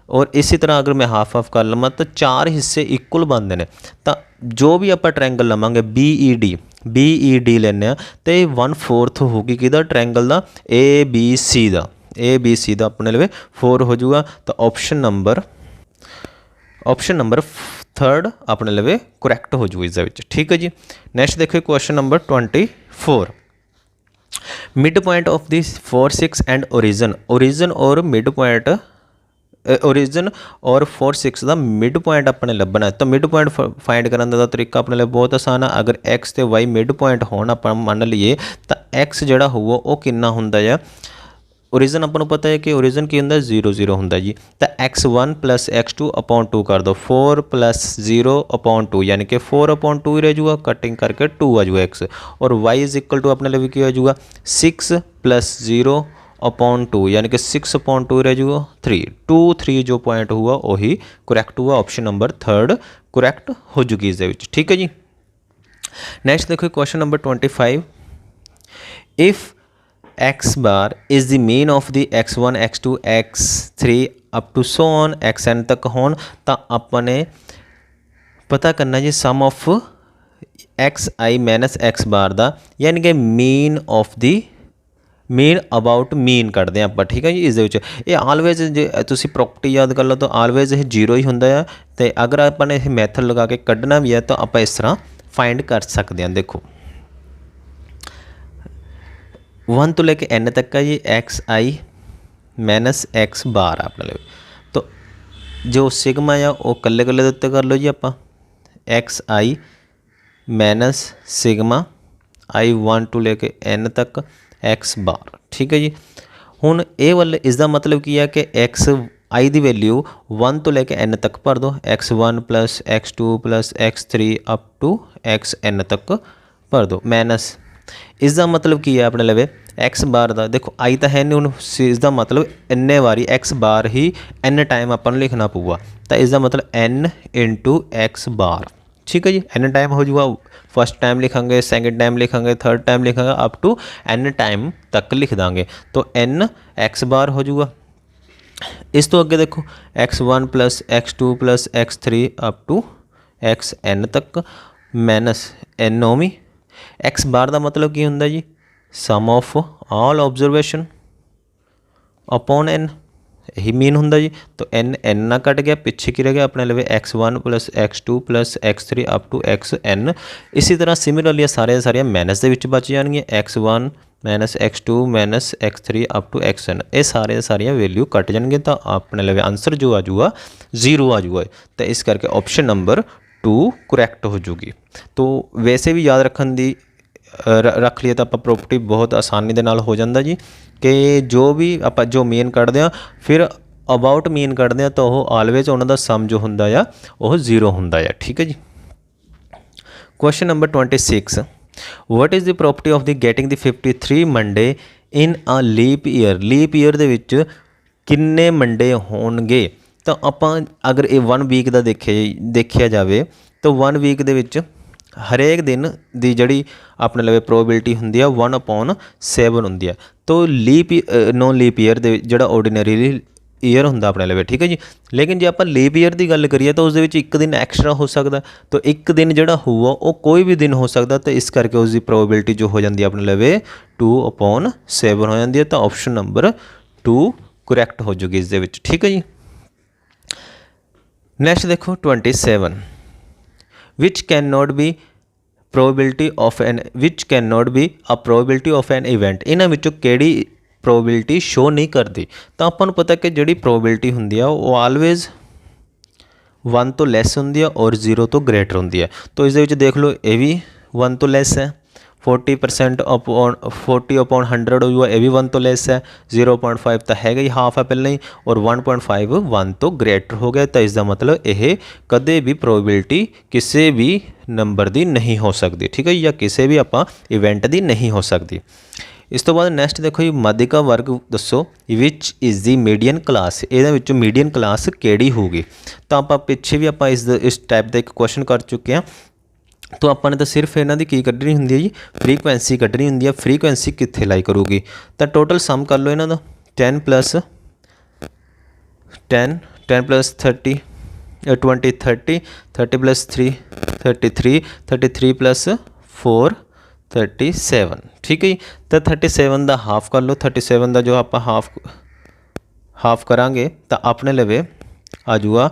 ਔਰ ਇਸੇ ਤਰ੍ਹਾਂ ਅਗਰ ਮੈਂ ਹਾਫ ਕਰ ਲਵਾਂ ਤਾਂ 4 ਹਿੱਸੇ ਇਕੁਅਲ ਬਣਦੇ ਨੇ। ਤਾਂ ਜੋ ਵੀ ਆਪਾਂ ਟ੍ਰਾਇੰਗਲ ਲਵਾਂਗੇ BED ਲੈਂਦੇ ਹਾਂ ਤਾਂ ਇਹ 1/4 ਹੋਊਗੀ ਕਿਹਦਾ ਟ੍ਰਾਇੰਗਲ ਦਾ ABC ਦਾ ਆਪਣੇ ਲਵੇ 4 ਹੋ ਜਾਊਗਾ। ਤਾਂ ਆਪਸ਼ਨ ਨੰਬਰ ਥਰਡ ਆਪਣੇ ਲਵੇ ਕਰੈਕਟ ਹੋ ਜੂ ਇਸ ਦੇ ਵਿੱਚ, ਠੀਕ ਹੈ ਜੀ। ਨੈਕਸਟ ਦੇਖੋ question number 24। Mid point of the 4 6 and origin ਔਰ 4 6 ਦਾ ਮਿਡ ਪੁਆਇੰਟ ਆਪਣੇ ਲੱਭਣਾ। ਤਾਂ ਮਿਡ ਪੁਆਇੰਟ ਫਾਈਂਡ ਕਰਨ ਦਾ ਤਰੀਕਾ ਆਪਣੇ ਲਈ ਬਹੁਤ ਆਸਾਨ ਆ। ਅਗਰ x ਤੇ y ਮਿਡ ਪੁਆਇੰਟ ਹੋਣ ਆਪਾਂ ਮੰਨ ਲਈਏ ਤਾਂ x ਜਿਹੜਾ ਹੋਊਗਾ ਉਹ ਕਿੰਨਾ ਹੁੰਦਾ ਆ। ਓਰੀਜਨ ਆਪਾਂ ਨੂੰ ਪਤਾ ਹੈ ਕਿ ਓਰੀਜਨ ਕੀ ਹੁੰਦਾ 0 0 ਹੁੰਦਾ ਜੀ। ਤਾਂ x1 + x2 upon 2 ਕਰ ਦਿਓ 4 + 0 upon 2 यानी कि 4 upon 2 ही रह जाऊगा, कटिंग करके 2 आ जाऊगा x। और y इज इक्वल टू अपने लिए क्या हो जाऊगा 6 + 0 upon 2 यानी कि 6 upon 2 रह जाऊगा 3 जो पॉइंट हुआ वही करैक्ट हुआ। ऑप्शन नंबर थर्ड करैक्ट हो जूगी इस, ठीक है जी। नैक्सट देखो question number 25। If x bar is the mean of the x1 x2 x3 up to so on xn तक होन ਤਾਂ ਆਪਾਂ ਨੇ ਪਤਾ ਕਰਨਾ ਜੀ some of xi minus x ਬਾਰ ਦਾ, ਯਾਨੀ ਕਿ ਮੀਨ ਆਫ ਦੀ ਮੀਨ ਅਬਾਊਟ ਮੀਨ ਕੱਢਦੇ ਹਾਂ ਆਪਾਂ, ਠੀਕ ਹੈ ਜੀ। ਇਸ ਦੇ ਵਿੱਚ ਇਹ ਆਲਵੇਜ਼ ਜੇ ਤੁਸੀਂ ਪ੍ਰੋਪਰਟੀ ਯਾਦ ਕਰ ਲਓ ਤਾਂ ਆਲਵੇਜ਼ ਇਹ 0 ਹੀ ਹੁੰਦਾ ਆ। ਅਤੇ ਅਗਰ ਆਪਾਂ ਨੇ ਇਹ ਮੈਥਡ ਲਗਾ ਕੇ ਕੱਢਣਾ ਵੀ ਹੈ ਤਾਂ ਆਪਾਂ ਇਸ ਤਰ੍ਹਾਂ फाइंड कर सकते हैं। देखो 1 तो लेके n तक का ये एक्स आई माइनस एक्स बार अपने लिए, तो जो सिग्मा या वो कल्ले कल्ले उत्ते कर लो जी आप x i minus sigma i 1 to लेके n तक एक्स बार, ठीक है जी। हुण ये वाले इसका मतलब की है कि एक्स आई की वैल्यू 1 तो लेके n तक भर दो, x1 plus x2 plus x3 up to xn तक भर दो माइनस इसका मतलब की है अपने लवे एक्स बार का। देखो आई तो है नहीं हूँ, इसका मतलब इन्ने वारी एक्स बार ही n टाइम अपन लिखना पऊगा, तो इसका मतलब n इंटू एक्स बार, ठीक है जी। n टाइम हो जाऊगा, फर्स्ट टाइम लिखांगे, सेकंड टाइम लिखांगे, थर्ड टाइम लिखांगे, अप टू n टाइम तक लिख देंगे, तो n एक्स बार हो जाऊगा। इस तो अगे देखो x1 plus x2 plus x3 up to xn तक माइनस n ओमी एक्स बार का मतलब की होंगे जी sum of all observation upon n, यही मीन होंगे जी। तो n ना कट गया, पिछे की रह गया अपने लवे x1 plus x2 plus x3 up to xn। इसी तरह सिमिलरली सारिया माइनस के विच बच जाएंगे, x1 minus x2 minus x3 up to xn, ये सारिया वैल्यू कट जाएंगे, तो अपने लवे आंसर जो आ जाऊगा 0 आ जाऊगा। तो इस करके ऑप्शन नंबर 2 करैक्ट हो जूगी। तो वैसे भी याद रखने की रख लिए तो आप प्रॉपर्टी बहुत आसानी के नाल हो जाता जी कि जो भी आप जो मेन कढ़ते हैं फिर अबाउट मेन कढ़ते हैं तो वह ऑलवेज उन्होंने सम जो होंगे वह 0 होंगे, ठीक है जी। Question number 26। What is the property of the getting the 53 Monday in a leap year. Leap year ਦੇ ਵਿੱਚ ਕਿੰਨੇ ਮੰਡੇ ਹੋਣਗੇ? ਤਾਂ ਆਪਾਂ ਅਗਰ ਇਹ 1 ਵੀਕ ਦਾ ਦੇਖਿਆ ਜਾਵੇ ਤਾਂ 1 ਵੀਕ ਦੇ ਵਿੱਚ ਹਰੇਕ ਦਿਨ ਦੀ ਜਿਹੜੀ ਆਪਣੇ ਲਵੇ ਪ੍ਰੋਬੇਬਿਲਿਟੀ ਹੁੰਦੀ ਆ 1/7 ਹੁੰਦੀ ਆ। ਤਾਂ ਨੋ ਲੀਪ ਈਅਰ ਦੇ ਜਿਹੜਾ ਆਰਡੀਨਰੀ ਈਅਰ ਹੁੰਦਾ ਆਪਣੇ ਲਵੇ, ਠੀਕ ਹੈ ਜੀ। ਲੇਕਿਨ ਜੇ ਆਪਾਂ ਲੀਪ ਈਅਰ ਦੀ ਗੱਲ ਕਰੀਏ ਤਾਂ ਉਸ ਦੇ ਵਿੱਚ ਇੱਕ ਦਿਨ ਐਕਸਟਰਾ ਹੋ ਸਕਦਾ, ਤਾਂ ਇੱਕ ਦਿਨ ਜਿਹੜਾ ਹੋਊਗਾ ਉਹ ਕੋਈ ਵੀ ਦਿਨ ਹੋ ਸਕਦਾ, ਤਾਂ ਇਸ ਕਰਕੇ ਉਸ ਦੀ ਪ੍ਰੋਬੇਬਿਲਿਟੀ ਜੋ ਹੋ ਜਾਂਦੀ ਹੈ ਆਪਣੇ ਲਵੇ 2/7 ਹੋ ਜਾਂਦੀ ਹੈ। ਤਾਂ ਆਪਸ਼ਨ ਨੰਬਰ 2 ਕਰੈਕਟ ਹੋ ਜੂਗੀ ਇਸ ਦੇ ਵਿੱਚ, ਠੀਕ ਹੈ ਜੀ। ਨੈਕਸਟ ਦੇਖੋ 27 which cannot be probability of a probability of an event। ਇਹਨਾਂ ਵਿੱਚੋਂ ਕਿਹੜੀ ਪ੍ਰੋਬੇਬਿਲਿਟੀ ਸ਼ੋ ਨਹੀਂ ਕਰਦੀ? ਤਾਂ ਆਪਾਂ ਨੂੰ ਪਤਾ ਕਿ ਜਿਹੜੀ ਪ੍ਰੋਬੇਬਿਲਿਟੀ ਹੁੰਦੀ ਆ ਉਹ ਆਲਵੇਜ਼ 1 ਤੋਂ ਲੈਸ ਹੁੰਦੀ ਆ ਔਰ 0 ਤੋਂ ਗ੍ਰੇਟਰ ਹੁੰਦੀ ਹੈ। ਤਾਂ ਇਸ ਦੇ ਵਿੱਚ ਦੇਖ ਲਓ ਇਹ ਵੀ 1 ਤੋਂ ਲੈਸ ਹੈ, 40% ਅਪੋਨ 40/100 ਹੋ ਜੂਗਾ, ਇਹ ਵੀ 1 ਤੋਂ ਲੈਸ ਹੈ, 0.5 ਤਾਂ ਹੈਗਾ ਹੀ, ਹਾਫ ਹੈ ਪਹਿਲਾਂ ਹੀ, ਔਰ 1.5 1 ਤੋਂ ਗ੍ਰੇਟਰ ਹੋ ਗਿਆ। ਤਾਂ ਇਸ ਦਾ ਮਤਲਬ ਇਹ ਕਦੇ ਵੀ ਪ੍ਰੋਬੇਬਿਲਿਟੀ ਕਿਸੇ ਵੀ ਨੰਬਰ ਦੀ ਨਹੀਂ ਹੋ ਸਕਦੀ, ਠੀਕ ਹੈ, ਜਾਂ ਕਿਸੇ ਵੀ ਆਪਾਂ ਇਵੈਂਟ ਦੀ ਨਹੀਂ ਹੋ ਸਕਦੀ। ਇਸ ਤੋਂ ਬਾਅਦ ਨੈਕਸਟ ਦੇਖੋ ਜੀ, ਮਾਧਿਕਾ ਵਰਗ ਦੱਸੋ ਵਿਚ ਇਜ਼ ਦੀ ਮੀਡੀਅਨ ਕਲਾਸ। ਇਹਦੇ ਵਿੱਚੋਂ ਮੀਡੀਅਨ ਕਲਾਸ ਕਿਹੜੀ ਹੋਊਗੀ? ਤਾਂ ਆਪਾਂ ਪਿੱਛੇ ਵੀ ਆਪਾਂ ਇਸ ਟਾਈਪ ਦਾ ਇੱਕ ਕੁਐਸਚਨ ਕਰ ਚੁੱਕੇ ਹਾਂ। ਤਾਂ ਆਪਾਂ ਨੇ ਤਾਂ ਸਿਰਫ ਇਹਨਾਂ ਦੀ ਕੀ ਕੱਢਣੀ ਹੁੰਦੀ ਹੈ ਜੀ, ਫਰੀਕੁਐਂਸੀ ਕੱਢਣੀ ਹੁੰਦੀ ਹੈ। ਫਰੀਕੁਐਂਸੀ ਕਿੱਥੇ ਲਾਈ ਕਰੂਗੀ? ਤਾਂ ਟੋਟਲ ਸਮ ਕਰ ਲਓ ਇਹਨਾਂ ਦਾ, 10 + 10 10 + 30 20 30 30 + 3 33 33 + 4 37, ਠੀਕ ਹੈ ਜੀ। ਤਾਂ 37 ਦਾ ਹਾਫ ਕਰ ਲਓ, 37 ਦਾ ਜੋ ਆਪਾਂ ਹਾਫ ਕਰਾਂਗੇ ਤਾਂ ਆਪਣੇ ਲਵੇ ਆ ਜੂਗਾ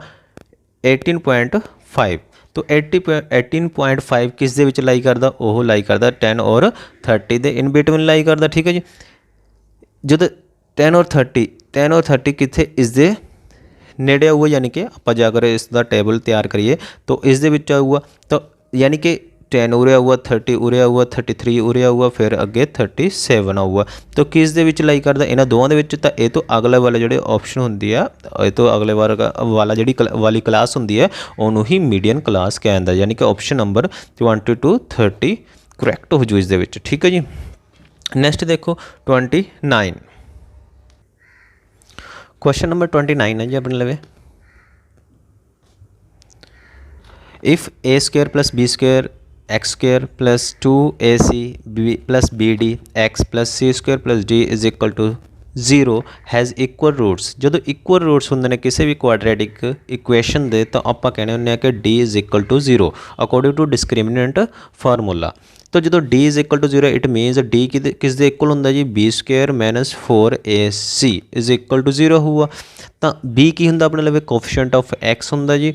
18.5। तो 18.5 किस दे विच लाई करदा? ਉਹ लाई करदा 10 और 30 ਦੇ ਇਨ ਬਿਟਵੀਨ लाई करदा, ठीक है जी। जब 10 और 30 कितने इस दे नेड़े आऊगा, यानी कि आप जाकर इसका टेबल तैयार करिए तो इस दे विच आऊगा, तो यानी कि 10 उरे आऊगा, 30 उरे आऊगा, 33 उरे आऊगा, फिर अगे 37 आऊगा। तो किस दे विच लाई करदा? इन्हां दोवां दे विच। तो ये तो अगले वाले जिहड़े ऑप्शन हुंदी आ, ये तो अगले वाला जिहड़ी वाली क्लास हुंदी है उहनूं ही मीडियन क्लास कहंदा, यानी कि ऑप्शन नंबर 22 30 करैक्ट हो जू इस दे विच, ठीक है जी। नैक्सट देखो 29 क्वेश्चन नंबर 29 है जी अपने लवे। If a² + b² x² + 2ac + bd x + c² + d = 0 has equal roots. जो इक्वल रूट्स होंगे ने किसी भी क्वाड्रेटिक इक्वेशन दे, तो आप कहने होंगे कि d = 0 according to discriminant formula. तो जो d = 0 इट मीनस d किस दे इक्वल होंगे जी, b² - 4ac = 0 हुआ। तो b की होंगे अपने लवे कोफिशिएंट ऑफ x होंगे जी,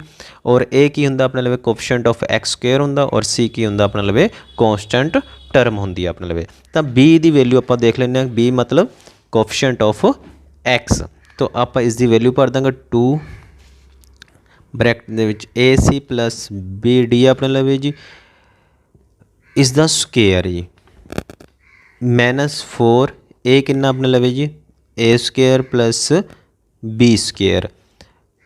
और a की होंगे अपने लवे कोफिशिएंट ऑफ x² होंगे, और c की होंगे अपने लवे कॉन्स्टेंट टर्म होंगी है अपने लवे। तो b की वैल्यू आप देख लें, b मतलब कोफिशिएंट ऑफ x। तो आप इसकी वैल्यू भर देंगे 2 ब्रैकेट दे विच ac + bd अपने लवे जी, इसका स्केयर जी -4 a कितना अपने लवे जी a² + b²,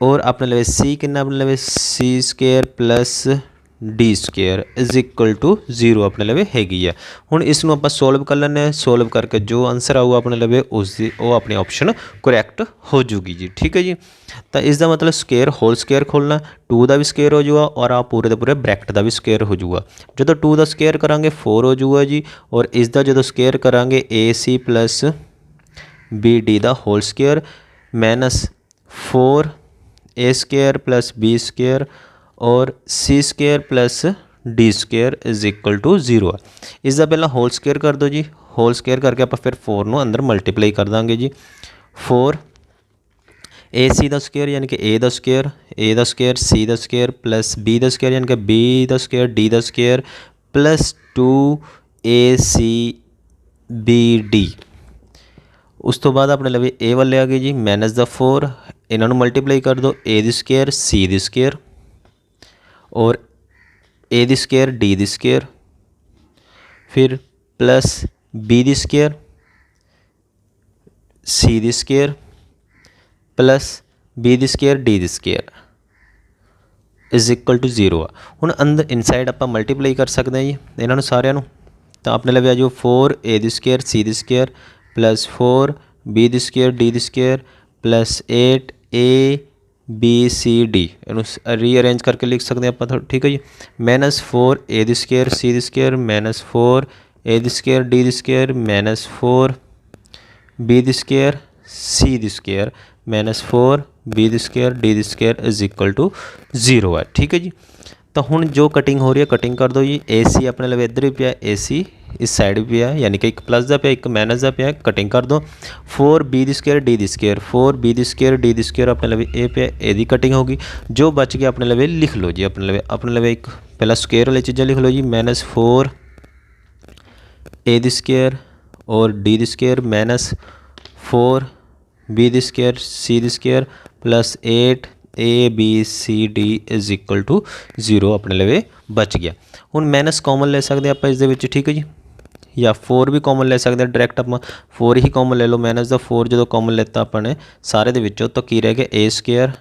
और अपने लवे c कितना अपने लवे c² + d² = 0 अपने लवे हैगी है। हुण इसनूं आपां सोल्व कर लैंदे, सोल्व करके जो आंसर आऊगा अपने लवे उसकी वो अपनी ऑप्शन करैक्ट हो जूगी जी, ठीक है जी। तो इसका मतलब स्केयर होल स्केयर खोलना, 2 का भी स्केयर हो जाऊगा, और आप पूरे पूरे ब्रैकेट का भी स्केयर हो जाऊगा। जो 2 का स्केयर करांगे 4 हो जाऊगा जी, और इसका जो स्केयर करांगे ac + bd का होल स्केयर -4 a² + b² और c² + d² = 0 है। इसका पहला होल स्केयर कर दो जी, होल स्केयर करके आप फिर 4 नूं अंदर मल्टीप्लाई कर देंगे जी। 4 ac का स्केयर यानी कि a का स्केयर c का स्केयर + b का स्केयर यानी कि b का स्केयर d का स्केयर + 2ac bd। उस तो बाद अपने लवे a वाले आ गए जी -4, इन्हों मल्टीप्लाई कर दो, a की स्केयर c की स्केयर और a की स्केयर d की स्केयर, फिर प्लस b की स्केयर c की स्केयर प्लस b की स्केयर d की स्केयर = 0 आ। हुण अंदर इनसाइड आप मल्टीप्लाई कर सकते हैं जी इन्हों सारिਆਂ ਨੂੰ। तो अपने लवे आ जाओ 4a² c² plus 4b² d² plus 8abcd इनू रीअरेंज करके लिख सकते हैं आप, ठीक है जी। Minus 4a² c² minus 4a² d² minus 4b² c² minus 4b² d² is equal to 0 है, ठीक है जी। तो हुण जो कटिंग हो रही है कटिंग कर दो जी। ए सी अपने लवे इधर भी पिया, ए सी इस साइड भी पिया, यानी कि एक प्लस का पिया एक माइनस का पिया, कटिंग कर दो। 4b² d² 4b² d² अपने लवे ए पिया, यदी कटिंग होगी। जो बच गया अपने लवे लिख लो जी, अपने लवे एक पहला स्क्वेयर वाली चीज़ें लिख लो जी। माइनस 4a² और d² minus 4b² c² plus 8abcd is equal to 0 अपने लवे बच गया। हुण माइनस कॉमन ले सकते आप इस दे विच, ठीक है जी, या 4 भी कॉमन ले सकते हैं डायरैक्ट। आप 4 ही कॉमन ले लो, माइनस का 4 जो कॉमन लेता अपने सारे दे विचों, तो की रह गया a²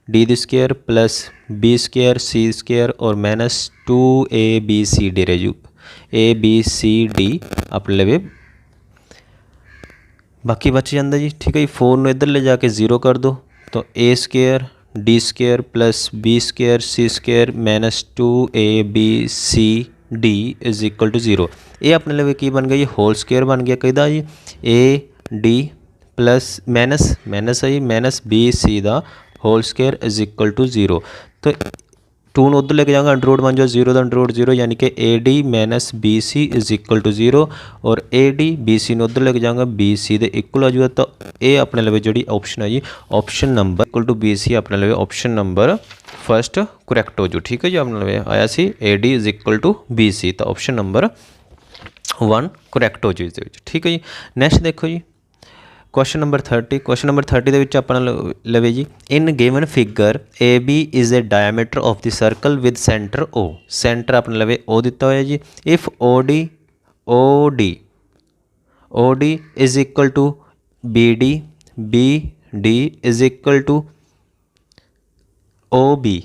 d² plus b² c² और माइनस 2abcd रह जू abcd अपने लवे बाकी बच जाता जी, ठीक है जी। 4 नूं इधर ले जाके 0 कर दो, तो a² d² plus b² c² minus 2abcd is equal to 0। ये अपने लिए की बन गया जी, होल स्क्वेयर बन गया किहदा जी, A D plus minus minus है जी माइनस बी सी का whole square is equal to 0। तो 2 ਨੂੰ उधर लेके जाऊँगा अंडर बन जाओ 0 का अंडर 0, यानी कि A D minus B C is equal to 0 और ए डी बी सी उधर लेके जाऊँगा बी सी के इक्वल आ जाऊगा। तो ये अपने लवे जी ऑप्शन है जी, option number equal to B C अपने लवे ऑप्शन नंबर फर्स्ट करैक्ट हो जू, ठीक है जी। अपने लवे आया C A D is equal to B C, तो ऑप्शन नंबर 1 करैक्ट हो जू इस, ठीक है जी। नैक्सट देखो जी क्वेश्चन नंबर 30। क्वेश्चन नंबर 30 ਦੇ ਵਿੱਚ ਆਪਣਾ ਲਵੇ ਜੀ, in given figure A B is a diameter of the circle with centre O. Centre ਆਪਣਾ ਲਵੇ ਓ ਦਿੱਤਾ ਹੋਇਆ ਜੀ। If O D is equal to B D is equal to O B,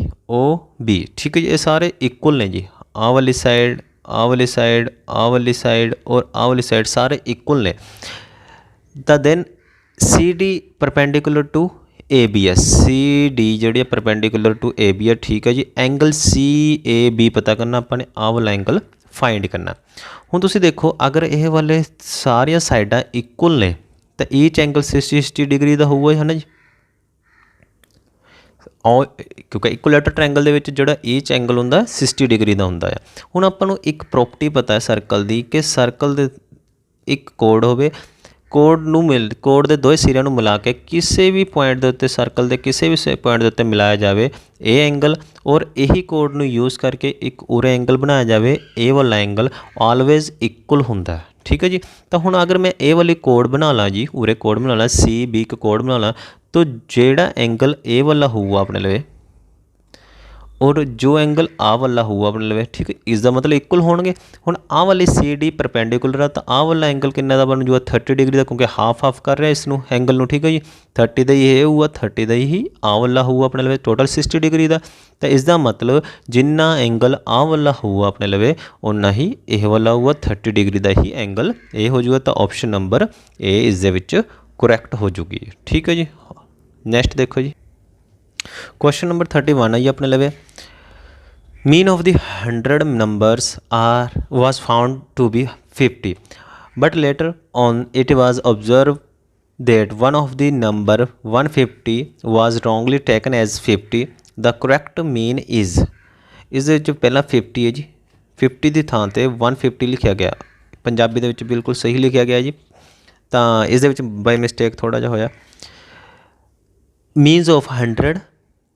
ਠੀਕ ਹੈ ਜੀ। ਇਹ ਸਾਰੇ ਇਕੁਅਲ ਨੇ ਜੀ, ਆਹ ਵਾਲੀ ਸਾਈਡ ਆਹ ਵਾਲੀ ਸਾਈਡ ਆਹ ਵਾਲੀ ਸਾਈਡ ਔਰ ਆਹ ਵਾਲੀ ਸਾਈਡ ਸਾਰੇ ਇਕੁਅਲ ਨੇ। ਤਾਂ then C D perpendicular to A B है, सी डी जी परपेंडिकुलर टू ए बी है, ठीक है जी। एंगल सी ए बी पता करना अपने, आ वाला एंगल फाइंड करना। हुण तुसीं देखो अगर ये वाले सारिया साइडां इक्वल ने तो ईच एंगल 60 डिग्री का होऊगा है ना जी, क्योंकि इक्वलैटर ट्रायंगल दे विच जिहड़ा ईच एंगल हुंदा 60 डिग्री का हुंदा है। हुण आपां नूं एक प्रॉपर्टी पता है सर्कल की कि सर्कल दे एक कोड होवे, कोड के दो सिरियां नूं मिला के किसी भी पॉइंट के उत्ते सर्कल के किसी भी पॉइंट के उत्ते मिलाया जाए ये एंगल, और यही कोड नूं यूज़ करके एक उरे एंगल बनाया जाए, ये वाला एंगल ऑलवेज इक्वल हुंदा है, ठीक है जी। तो हुण अगर मैं ये वाली कोड बना ला जी, उरे कोड बना ला सी बी का कोड बना ला, तो जेड़ा एंगल ए वाला होऊगा अपने लवे और जो एंगल आ वाला होऊगा अपने लवे, ठीक है, इसका मतलब इक्वल होणगे। हुण आ वाली सी डी परपेंडिकुलर है तो आ वाला एंगल किन्ने दा बन जूगा 30 डिग्री का, क्योंकि हाफ कर रहा है इसनूं एंगल नूं, ठीक है जी। 30 का ही ये होऊगा, 30 का ही आ वाला होऊगा अपने लवे, टोटल 60 डिग्री का। तो इसका मतलब जिन्ना एंगल आ वाला होऊगा अपने लवे उन्ना ही यह वाला होऊगा 30 डिग्री का ही एंगल ये हो जूगा। तो ऑप्शन नंबर ए इस दे विच करैक्ट हो जूगी, ठीक है जी। नैक्सट देखो जी क्वेश्चन नंबर 31 है जी अपने लवे, mean of the 100 numbers was found to be 50, but later on it was observed that one of the number 150 was wrongly taken as 50. The correct mean is, इस पहला 50 है जी, 50 की थां ते 150 लिखा गया, पंजाबी दे विच बिल्कुल सही लिखा गया जी। तो इस दे विच बाय मिसटेक थोड़ा जिहा होया, means of 100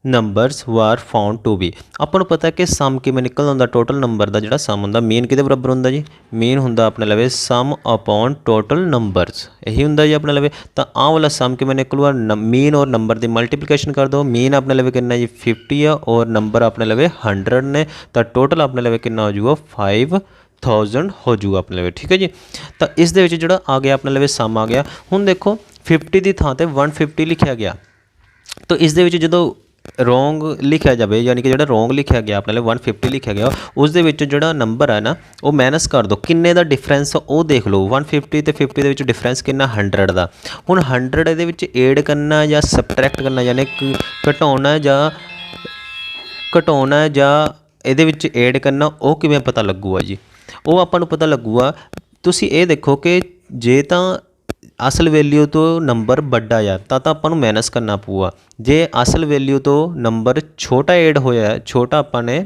numbers were found to be. ਆਪਾਂ ਨੂੰ पता है कि सम किवें निकलदा ਹੁੰਦਾ, टोटल नंबर का जिहड़ा सम ਹੁੰਦਾ मीन किहदे बराबर ਹੁੰਦਾ जी, मीन ਹੁੰਦਾ अपने लवे सम अपॉन टोटल नंबरस, यही ਹੁੰਦਾ जी अपने लवे। तो आ वाला सम किवें निकलूगा, मीन और नंबर की मल्टीप्लीकेशन कर दो, मीन अपने लवे कितना जी 50 है और नंबर अपने लवे 100 ने, तो टोटल अपने लवे कितना हो जाऊगा 5000 हो जाऊगा अपने लवे, ठीक है जी। तो इस दे विच जिहड़ा आ गया अपने लवे सम आ गया। हुण देखो 50 की थां ते 150 लिखा गया, तो इस दे विच जदों ਰੋਂਗ ਲਿਖਿਆ ਜਾਵੇ, ਯਾਨੀ ਕਿ ਜਿਹੜਾ ਰੋਂਗ ਲਿਖਿਆ ਗਿਆ ਆਪਣੇ ਲਈ 150 ਲਿਖਿਆ ਗਿਆ, ਉਸ ਦੇ ਵਿੱਚ ਜਿਹੜਾ ਨੰਬਰ ਹੈ ਨਾ ਉਹ ਮਾਈਨਸ ਕਰ ਦਿਓ। ਕਿੰਨੇ ਦਾ ਡਿਫਰੈਂਸ ਉਹ ਦੇਖ ਲਓ, 150 ਤੇ 50 ਦੇ ਵਿੱਚ ਡਿਫਰੈਂਸ ਕਿੰਨਾ 100 ਦਾ। ਹੁਣ 100 ਇਹਦੇ ਵਿੱਚ ਐਡ ਕਰਨਾ ਜਾਂ ਸਬਟਰੈਕਟ ਕਰਨਾ, ਯਾਨੀ ਘਟਾਉਣਾ ਜਾਂ ਇਹਦੇ ਵਿੱਚ ਐਡ ਕਰਨਾ, ਉਹ ਕਿਵੇਂ ਪਤਾ ਲੱਗੂਗਾ ਜੀ? ਉਹ ਆਪਾਂ ਨੂੰ ਪਤਾ ਲੱਗੂਗਾ, ਤੁਸੀਂ ਇਹ ਦੇਖੋ ਕਿ ਜੇ ਤਾਂ ਅਸਲ ਵੈਲਿਊ ਤੋਂ ਨੰਬਰ ਵੱਡਾ ਆ ਤਾਂ ਆਪਾਂ ਨੂੰ ਮਾਈਨਸ ਕਰਨਾ ਪਊਗਾ। ਜੇ ਅਸਲ ਵੈਲਿਊ ਤੋਂ ਨੰਬਰ ਛੋਟਾ ਐਡ ਹੋਇਆ, ਛੋਟਾ ਆਪਾਂ ਨੇ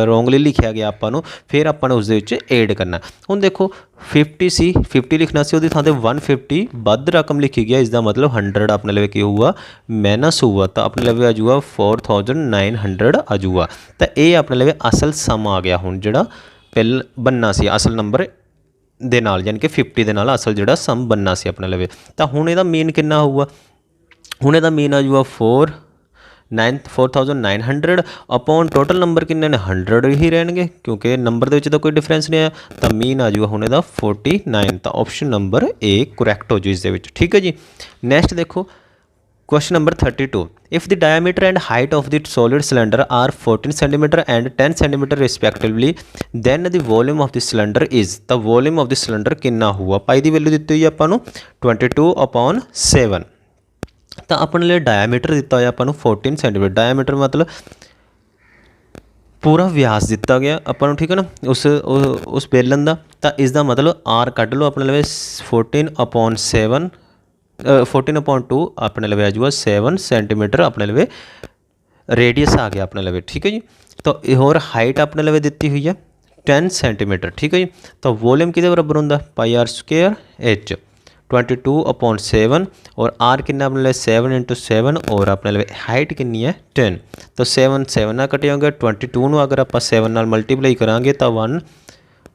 ਰੋਂਗਲੀ ਲਿਖਿਆ ਗਿਆ ਆਪਾਂ ਨੂੰ, ਫਿਰ ਆਪਾਂ ਨੇ ਉਸ ਦੇ ਵਿੱਚ ਐਡ ਕਰਨਾ। ਹੁਣ ਦੇਖੋ 50 ਸੀ, 50 ਲਿਖਣਾ ਸੀ, ਉਹਦੀ ਥਾਂ ਤੇ 150 ਵੱਧ ਰਕਮ ਲਿਖੀ ਗਿਆ, ਇਸ ਦਾ ਮਤਲਬ 100 ਆਪਣੇ ਲਈ ਕੀ ਹੋਊਗਾ ਮਾਈਨਸ ਹੋਊਗਾ, ਤਾਂ ਆਪਣੇ ਲਈ ਆ ਜਾਊਗਾ 4900 ਆ ਜਾਊਗਾ। ਤਾਂ ਇਹ ਆਪਣੇ ਲਈ ਅਸਲ ਸਮ ਆ ਗਿਆ। ਹੁਣ ਜਿਹੜਾ ਪਹਿਲਾਂ ਬਣਨਾ ਸੀ ਅਸਲ ਨੰਬਰ ਦੇ ਨਾਲ, ਯਾਨੀ ਕਿ 50 ਦੇ ਨਾਲ ਅਸਲ ਜਿਹੜਾ ਸਮ ਬਣਨਾ ਸੀ ਆਪਣੇ ਲਵੇ। ਤਾਂ ਹੁਣ ਇਹਦਾ ਮੀਨ ਕਿੰਨਾ ਹੋਊਗਾ? ਹੁਣ ਇਹਦਾ ਮੀਨ ਆ ਜਾਊਗਾ 4900 ਅਪੋਨ ਟੋਟਲ ਨੰਬਰ ਕਿੰਨੇ ਨੇ 100 ਹੀ ਰਹਿਣਗੇ, ਕਿਉਂਕਿ ਨੰਬਰ ਦੇ ਵਿੱਚ ਤਾਂ ਕੋਈ ਡਿਫਰੈਂਸ ਨਹੀਂ ਆਇਆ। ਤਾਂ ਮੀਨ ਆ ਜਾਊਗਾ ਹੁਣ ਇਹਦਾ 49। ਤਾਂ ਆਪਸ਼ਨ ਨੰਬਰ ਏ ਕਰੈਕਟ ਹੋ ਜੂ ਇਸ ਦੇ ਵਿੱਚ। ਠੀਕ ਹੈ ਜੀ। ਨੈਕਸਟ ਦੇਖੋ question number 32, if the diameter and height of the solid cylinder are 14 cm and 10 cm respectively, then the volume of the cylinder is, the volume of the cylinder किन्ना हुआ? पाई दी वैल्यू दित्ती हुई है आपां नूं 22/7। ਤਾਂ ਆਪਣੇ ਲਈ ਡਾਇਆਮੀਟਰ ਦਿੱਤਾ ਹੋਇਆ ਆਪਾਂ ਨੂੰ 14 ਸੈਂਟੀਮੀਟਰ। ਡਾਇਆਮੀਟਰ ਮਤਲਬ ਪੂਰਾ ਵਿਆਸ ਦਿੱਤਾ ਗਿਆ ਆਪਾਂ ਨੂੰ, ਠੀਕ ਹੈ ਨਾ, ਉਸ ਬੇਲਨ ਦਾ। ਤਾਂ ਇਸ ਦਾ ਮਤਲਬ ਆਰ ਕੱਢ ਲਓ ਆਪਣੇ ਲਈ 14/7 14/2 ਆਪਣੇ ਲਵੇ ਆ ਜਾਊਗਾ 7 ਸੈਂਟੀਮੀਟਰ ਆਪਣੇ ਲਵੇ ਰੇਡੀਅਸ ਆ ਗਿਆ ਆਪਣੇ ਲਵੇ। ਠੀਕ ਹੈ ਜੀ। ਤਾਂ ਇਹ ਹੋਰ ਹਾਈਟ ਆਪਣੇ ਲਵੇ ਦਿੱਤੀ ਹੋਈ ਹੈ 10 ਸੈਂਟੀਮੀਟਰ। ਠੀਕ ਹੈ ਜੀ। ਤਾਂ ਵੋਲਿਊਮ ਕਿਹਦੇ ਬਰਾਬਰ ਹੁੰਦਾ πr² h 22/7 और r कितना अपने लिए 7 × 7 और अपने लिए हाइट कितनी है 10। तो 7 ना कटे होंगे 22 ਨੂੰ अगर आप 7 ਨਾਲ मल्टीप्लाई करांगे तो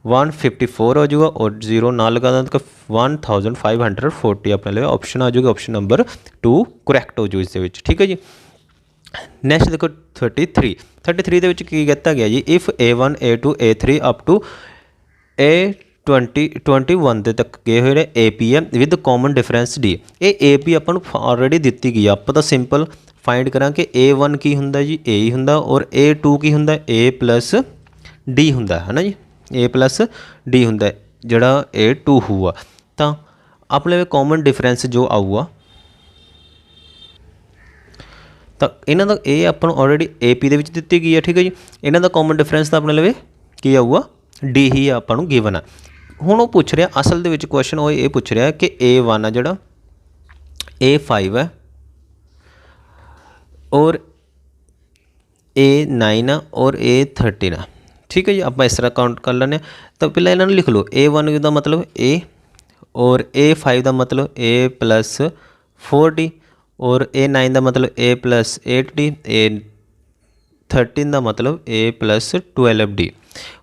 154 हो जाएगा और 0 ना लगा तो 1540 अपने लिए ऑप्शन आ जाएगा। ऑप्शन नंबर 2 करैक्ट हो जाए इस। ठीक है जी। नैक्सट देखो 33 ਦੇ ਵਿੱਚ ਕੀ ਕੀਤਾ ਗਿਆ ਜੀ? If A1 A2 A3 up to A21 ਦੇ ਤੱਕ ਗਏ ਹੋਏ ਨੇ AP ਹੈ ਵਿਦ ਕਾਮਨ ਡਿਫਰੈਂਸ D। ਇਹ AP ਆਪਾਂ ਨੂੰ ਆਲਰੇਡੀ ਦਿੱਤੀ ਗਈ ਆ, ਆਪਾਂ ਤਾਂ ਸਿੰਪਲ ਫਾਈਂਡ ਕਰਾਂਗੇ A1 ਕੀ ਹੁੰਦਾ ਜੀ A ਹੀ ਹੁੰਦਾ, ਔਰ A2 ਕੀ ਹੁੰਦਾ A + D ਹੁੰਦਾ ਹੈ ਨਾ ਜੀ, A + D ਹੁੰਦਾ ਜਿਹੜਾ A2 ਹੋਊਗਾ। ਤਾਂ ਆਪਣੇ ਕਾਮਨ ਡਿਫਰੈਂਸ ਜੋ ਆਊਗਾ ਤਾਂ ਇਹਨਾਂ ਦਾ ਇਹ ਆਪਾਂ ਨੂੰ ਆਲਰੇਡੀ AP ਦੇ ਵਿੱਚ ਦਿੱਤੀ ਗਈ ਹੈ। ਠੀਕ ਹੈ ਜੀ। ਇਹਨਾਂ ਦਾ ਕਾਮਨ ਡਿਫਰੈਂਸ ਤਾਂ ਆਪਣੇ ਲਵੇ ਕੀ ਆਊਗਾ D ਹੀ ਆਪਾਂ ਨੂੰ ਗਿਵਨ ਆ। ਹੁਣ ਉਹ ਪੁੱਛ ਰਿਹਾ ਅਸਲ ਦੇ ਵਿੱਚ ਕੁਐਸਚਨ ਉਹ ਇਹ ਪੁੱਛ ਰਿਹਾ ਕਿ A1 ਆ ਜਿਹੜਾ A5 ਹੈ ਔਰ A9 ਆ ਔਰ A13 ਆ। ठीक है जी। आप इस तरह काउंट कर लें। तो पहले इन्होंने लिख लो A1 का मतलब A और A5 का मतलब A + 4D और A9 का मतलब A + 8D, A13 का मतलब A + 12D।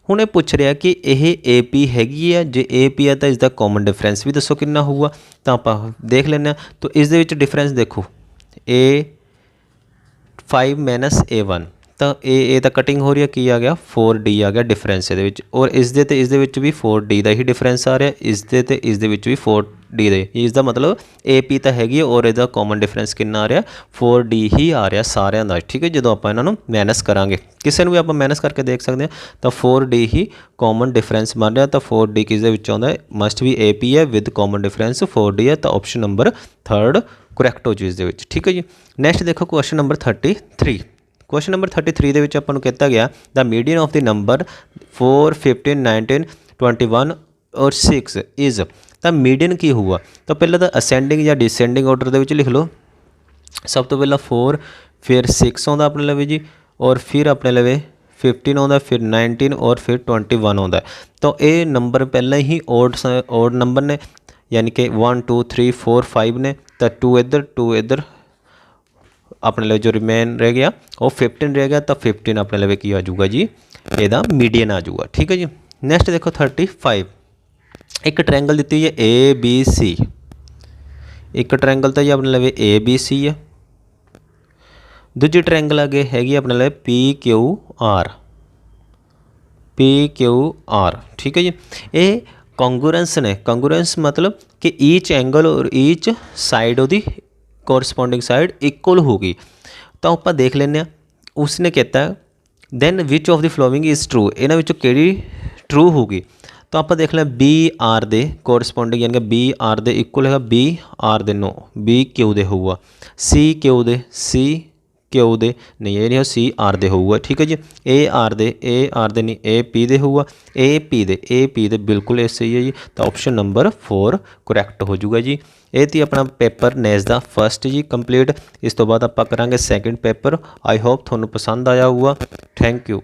ਹੁਣ ਇਹ ਪੁੱਛ ਰਿਹਾ ਕਿ ਇਹ AP ਹੈਗੀ ਹੈ, ਜੇ AP ਹੈ ਤਾਂ ਇਸ ਦਾ ਕਾਮਨ ਡਿਫਰੈਂਸ ਵੀ ਦੱਸੋ ਕਿੰਨਾ ਹੋਊਗਾ। ਤਾਂ ਆਪਾਂ ਦੇਖ ਲੈਂਦੇ ਹਾਂ। ਤਾਂ ਇਸ ਦੇ ਵਿੱਚ ਡਿਫਰੈਂਸ ਦੇਖੋ A5 - A1 ਤਾਂ ਇਹ ਤਾਂ ਕਟਿੰਗ ਹੋ ਰਹੀ ਹੈ, ਕੀ ਆ ਗਿਆ 4D ਆ ਗਿਆ ਡਿਫਰੈਂਸ ਇਹਦੇ ਵਿੱਚ, ਔਰ ਇਸ ਦੇ ਤੇ ਇਸ ਦੇ ਵਿੱਚ ਵੀ 4D ਦਾ ਹੀ ਡਿਫਰੈਂਸ ਆ ਰਿਹਾ, ਇਸ ਦੇ ਤੇ ਇਸ ਦੇ ਵਿੱਚ ਵੀ 4D ਦਾ। ਇਸ ਦਾ ਮਤਲਬ AP ਤਾਂ ਹੈਗੀ ਹੈ ਔਰ ਇਹਦਾ ਕਾਮਨ ਡਿਫਰੈਂਸ ਕਿੰਨਾ ਆ ਰਿਹਾ 4D ਹੀ ਆ ਰਿਹਾ ਸਾਰਿਆਂ ਦਾ। ਠੀਕ ਹੈ। ਜਦੋਂ ਆਪਾਂ ਇਹਨਾਂ ਨੂੰ ਮਾਈਨਸ ਕਰਾਂਗੇ, ਕਿਸੇ ਨੂੰ ਵੀ ਆਪਾਂ ਮਾਈਨਸ ਕਰਕੇ ਦੇਖ ਸਕਦੇ ਹਾਂ, ਤਾਂ 4D ਹੀ ਕਾਮਨ ਡਿਫਰੈਂਸ ਬਣ ਰਿਹਾ। ਤਾਂ 4D ਕਿਸ ਦੇ ਵਿੱਚ ਆਉਂਦਾ ਮਸਟ ਵੀ AP ਹੈ ਵਿਦ ਕਾਮਨ ਡਿਫਰੈਂਸ 4D ਹੈ। ਤਾਂ ਆਪਸ਼ਨ ਨੰਬਰ 3 ਕਰੈਕਟ ਹੋ ਜੂ ਇਸ ਦੇ ਵਿੱਚ। ਠੀਕ ਹੈ ਜੀ। ਨੈਕਸਟ ਦੇਖੋ ਕੁਐਸਚਨ ਨੰਬਰ 33। क्वेश्चन नंबर 33 ਦੇ ਵਿੱਚ ਆਪਾਂ ਨੂੰ ਕੀਤਾ ਗਿਆ the median of the number 4 15 19 21 और 6 इज़। ਤਾਂ ਮੀਡੀਅਨ ਕੀ ਹੋਊਗਾ? ਤਾਂ ਪਹਿਲਾਂ ਤਾਂ ਅਸੈਂਡਿੰਗ ਜਾਂ ਡਿਸੈਂਡਿੰਗ ਆਰਡਰ ਦੇ ਵਿੱਚ ਲਿਖ ਲਓ। ਸਭ ਤੋਂ ਪਹਿਲਾਂ 4 ਫਿਰ 6 ਆਉਂਦਾ ਆਪਣੇ ਲਵੇ ਜੀ, ਔਰ ਫਿਰ ਆਪਣੇ ਲਵੇ 15 ਆਉਂਦਾ, ਫਿਰ 19 ਔਰ ਫਿਰ 21 ਆਉਂਦਾ। ਤਾਂ ਇਹ ਨੰਬਰ ਪਹਿਲਾਂ ਹੀ ਓਡ ਨੰਬਰ ਨੇ, ਯਾਨੀ ਕਿ 1 2 3 4 5 ਨੇ। ਤਾਂ 2 ਇੱਧਰ 2 ਇੱਧਰ अपने लिए जो रिमेन रह गया वो 15 रह गया। तो 15 अपने लिए की आ जाऊगा जी ਇਹਦਾ मीडियन आ जाऊगा। ठीक है जी। नैक्सट देखो 35। एक ट्रायंगल दी हुई है ABC। एक ट्रायंगल तो जी अपने लिए ABC है। दूजी ट्रायंगल आगे हैगी अपने लिए PQR। ठीक है जी। ये कॉन्ग्रुएंस ने, कॉन्ग्रुएंस मतलब कि ईच एंगल और ईच साइड ਉਹਦੀ ਕੋਰਸਪੋਂਡਿੰग ਸਾइड इक्वल होगी। ਤਾਂ ਆਪਾਂ ਦੇਖ ਲੈਂਦੇ ਹਾਂ। ਉਸਨੇ ਕੀਤਾ then which of the following is true, ਇਹਨਾਂ ਵਿੱਚੋਂ ਕਿਹੜੀ ਟਰੂ ਹੋਊਗੀ। ਤਾਂ ਆਪਾਂ ਦੇਖ ਲਿਆ ਬੀ ਆਰ ਦੇ ਕੋਰਸਪੋਂਡਿੰਗ ਯਾਨੀ ਕਿ ਬੀ ਆਰ ਦੇ ਇਕੁਅਲ ਹੈਗਾ ਬੀ ਆਰ ਦੇ ਨੋ, ਬੀ ਕਿਊ ਦੇ ਹੋਊਗਾ, ਸੀ ਕਿਊ ਦੇ, ਸੀ ਕਿਊ ਦੇ ਨਹੀਂ, ਇਹ ਨਹੀਂ, ਸੀ ਆਰ ਦੇ ਹੋਊਗਾ। ਠੀਕ ਹੈ ਜੀ। ਏ ਆਰ ਦੇ ਨਹੀਂ, ਏ ਪੀ ਦੇ ਹੋਊਗਾ, ਏ ਪੀ ਦੇ ਬਿਲਕੁਲ ਇਹ ਸਹੀ ਹੈ ਜੀ। ਤਾਂ ਆਪਸ਼ਨ ਨੰਬਰ 4 ਕਰੈਕਟ ਹੋ ਜਾਊਗਾ ਜੀ। ਇਹ ਤੀ ਆਪਣਾ ਪੇਪਰ ਨੈਸ ਦਾ ਫਸਟ ਜੀ ਕੰਪਲੀਟ। ਇਸ ਤੋਂ ਬਾਅਦ ਆਪਾਂ ਕਰਾਂਗੇ ਸੈਕਿੰਡ ਪੇਪਰ। ਆਈ ਹੋਪ ਤੁਹਾਨੂੰ ਪਸੰਦ ਆਇਆ ਹੋਊਗਾ। Thank you.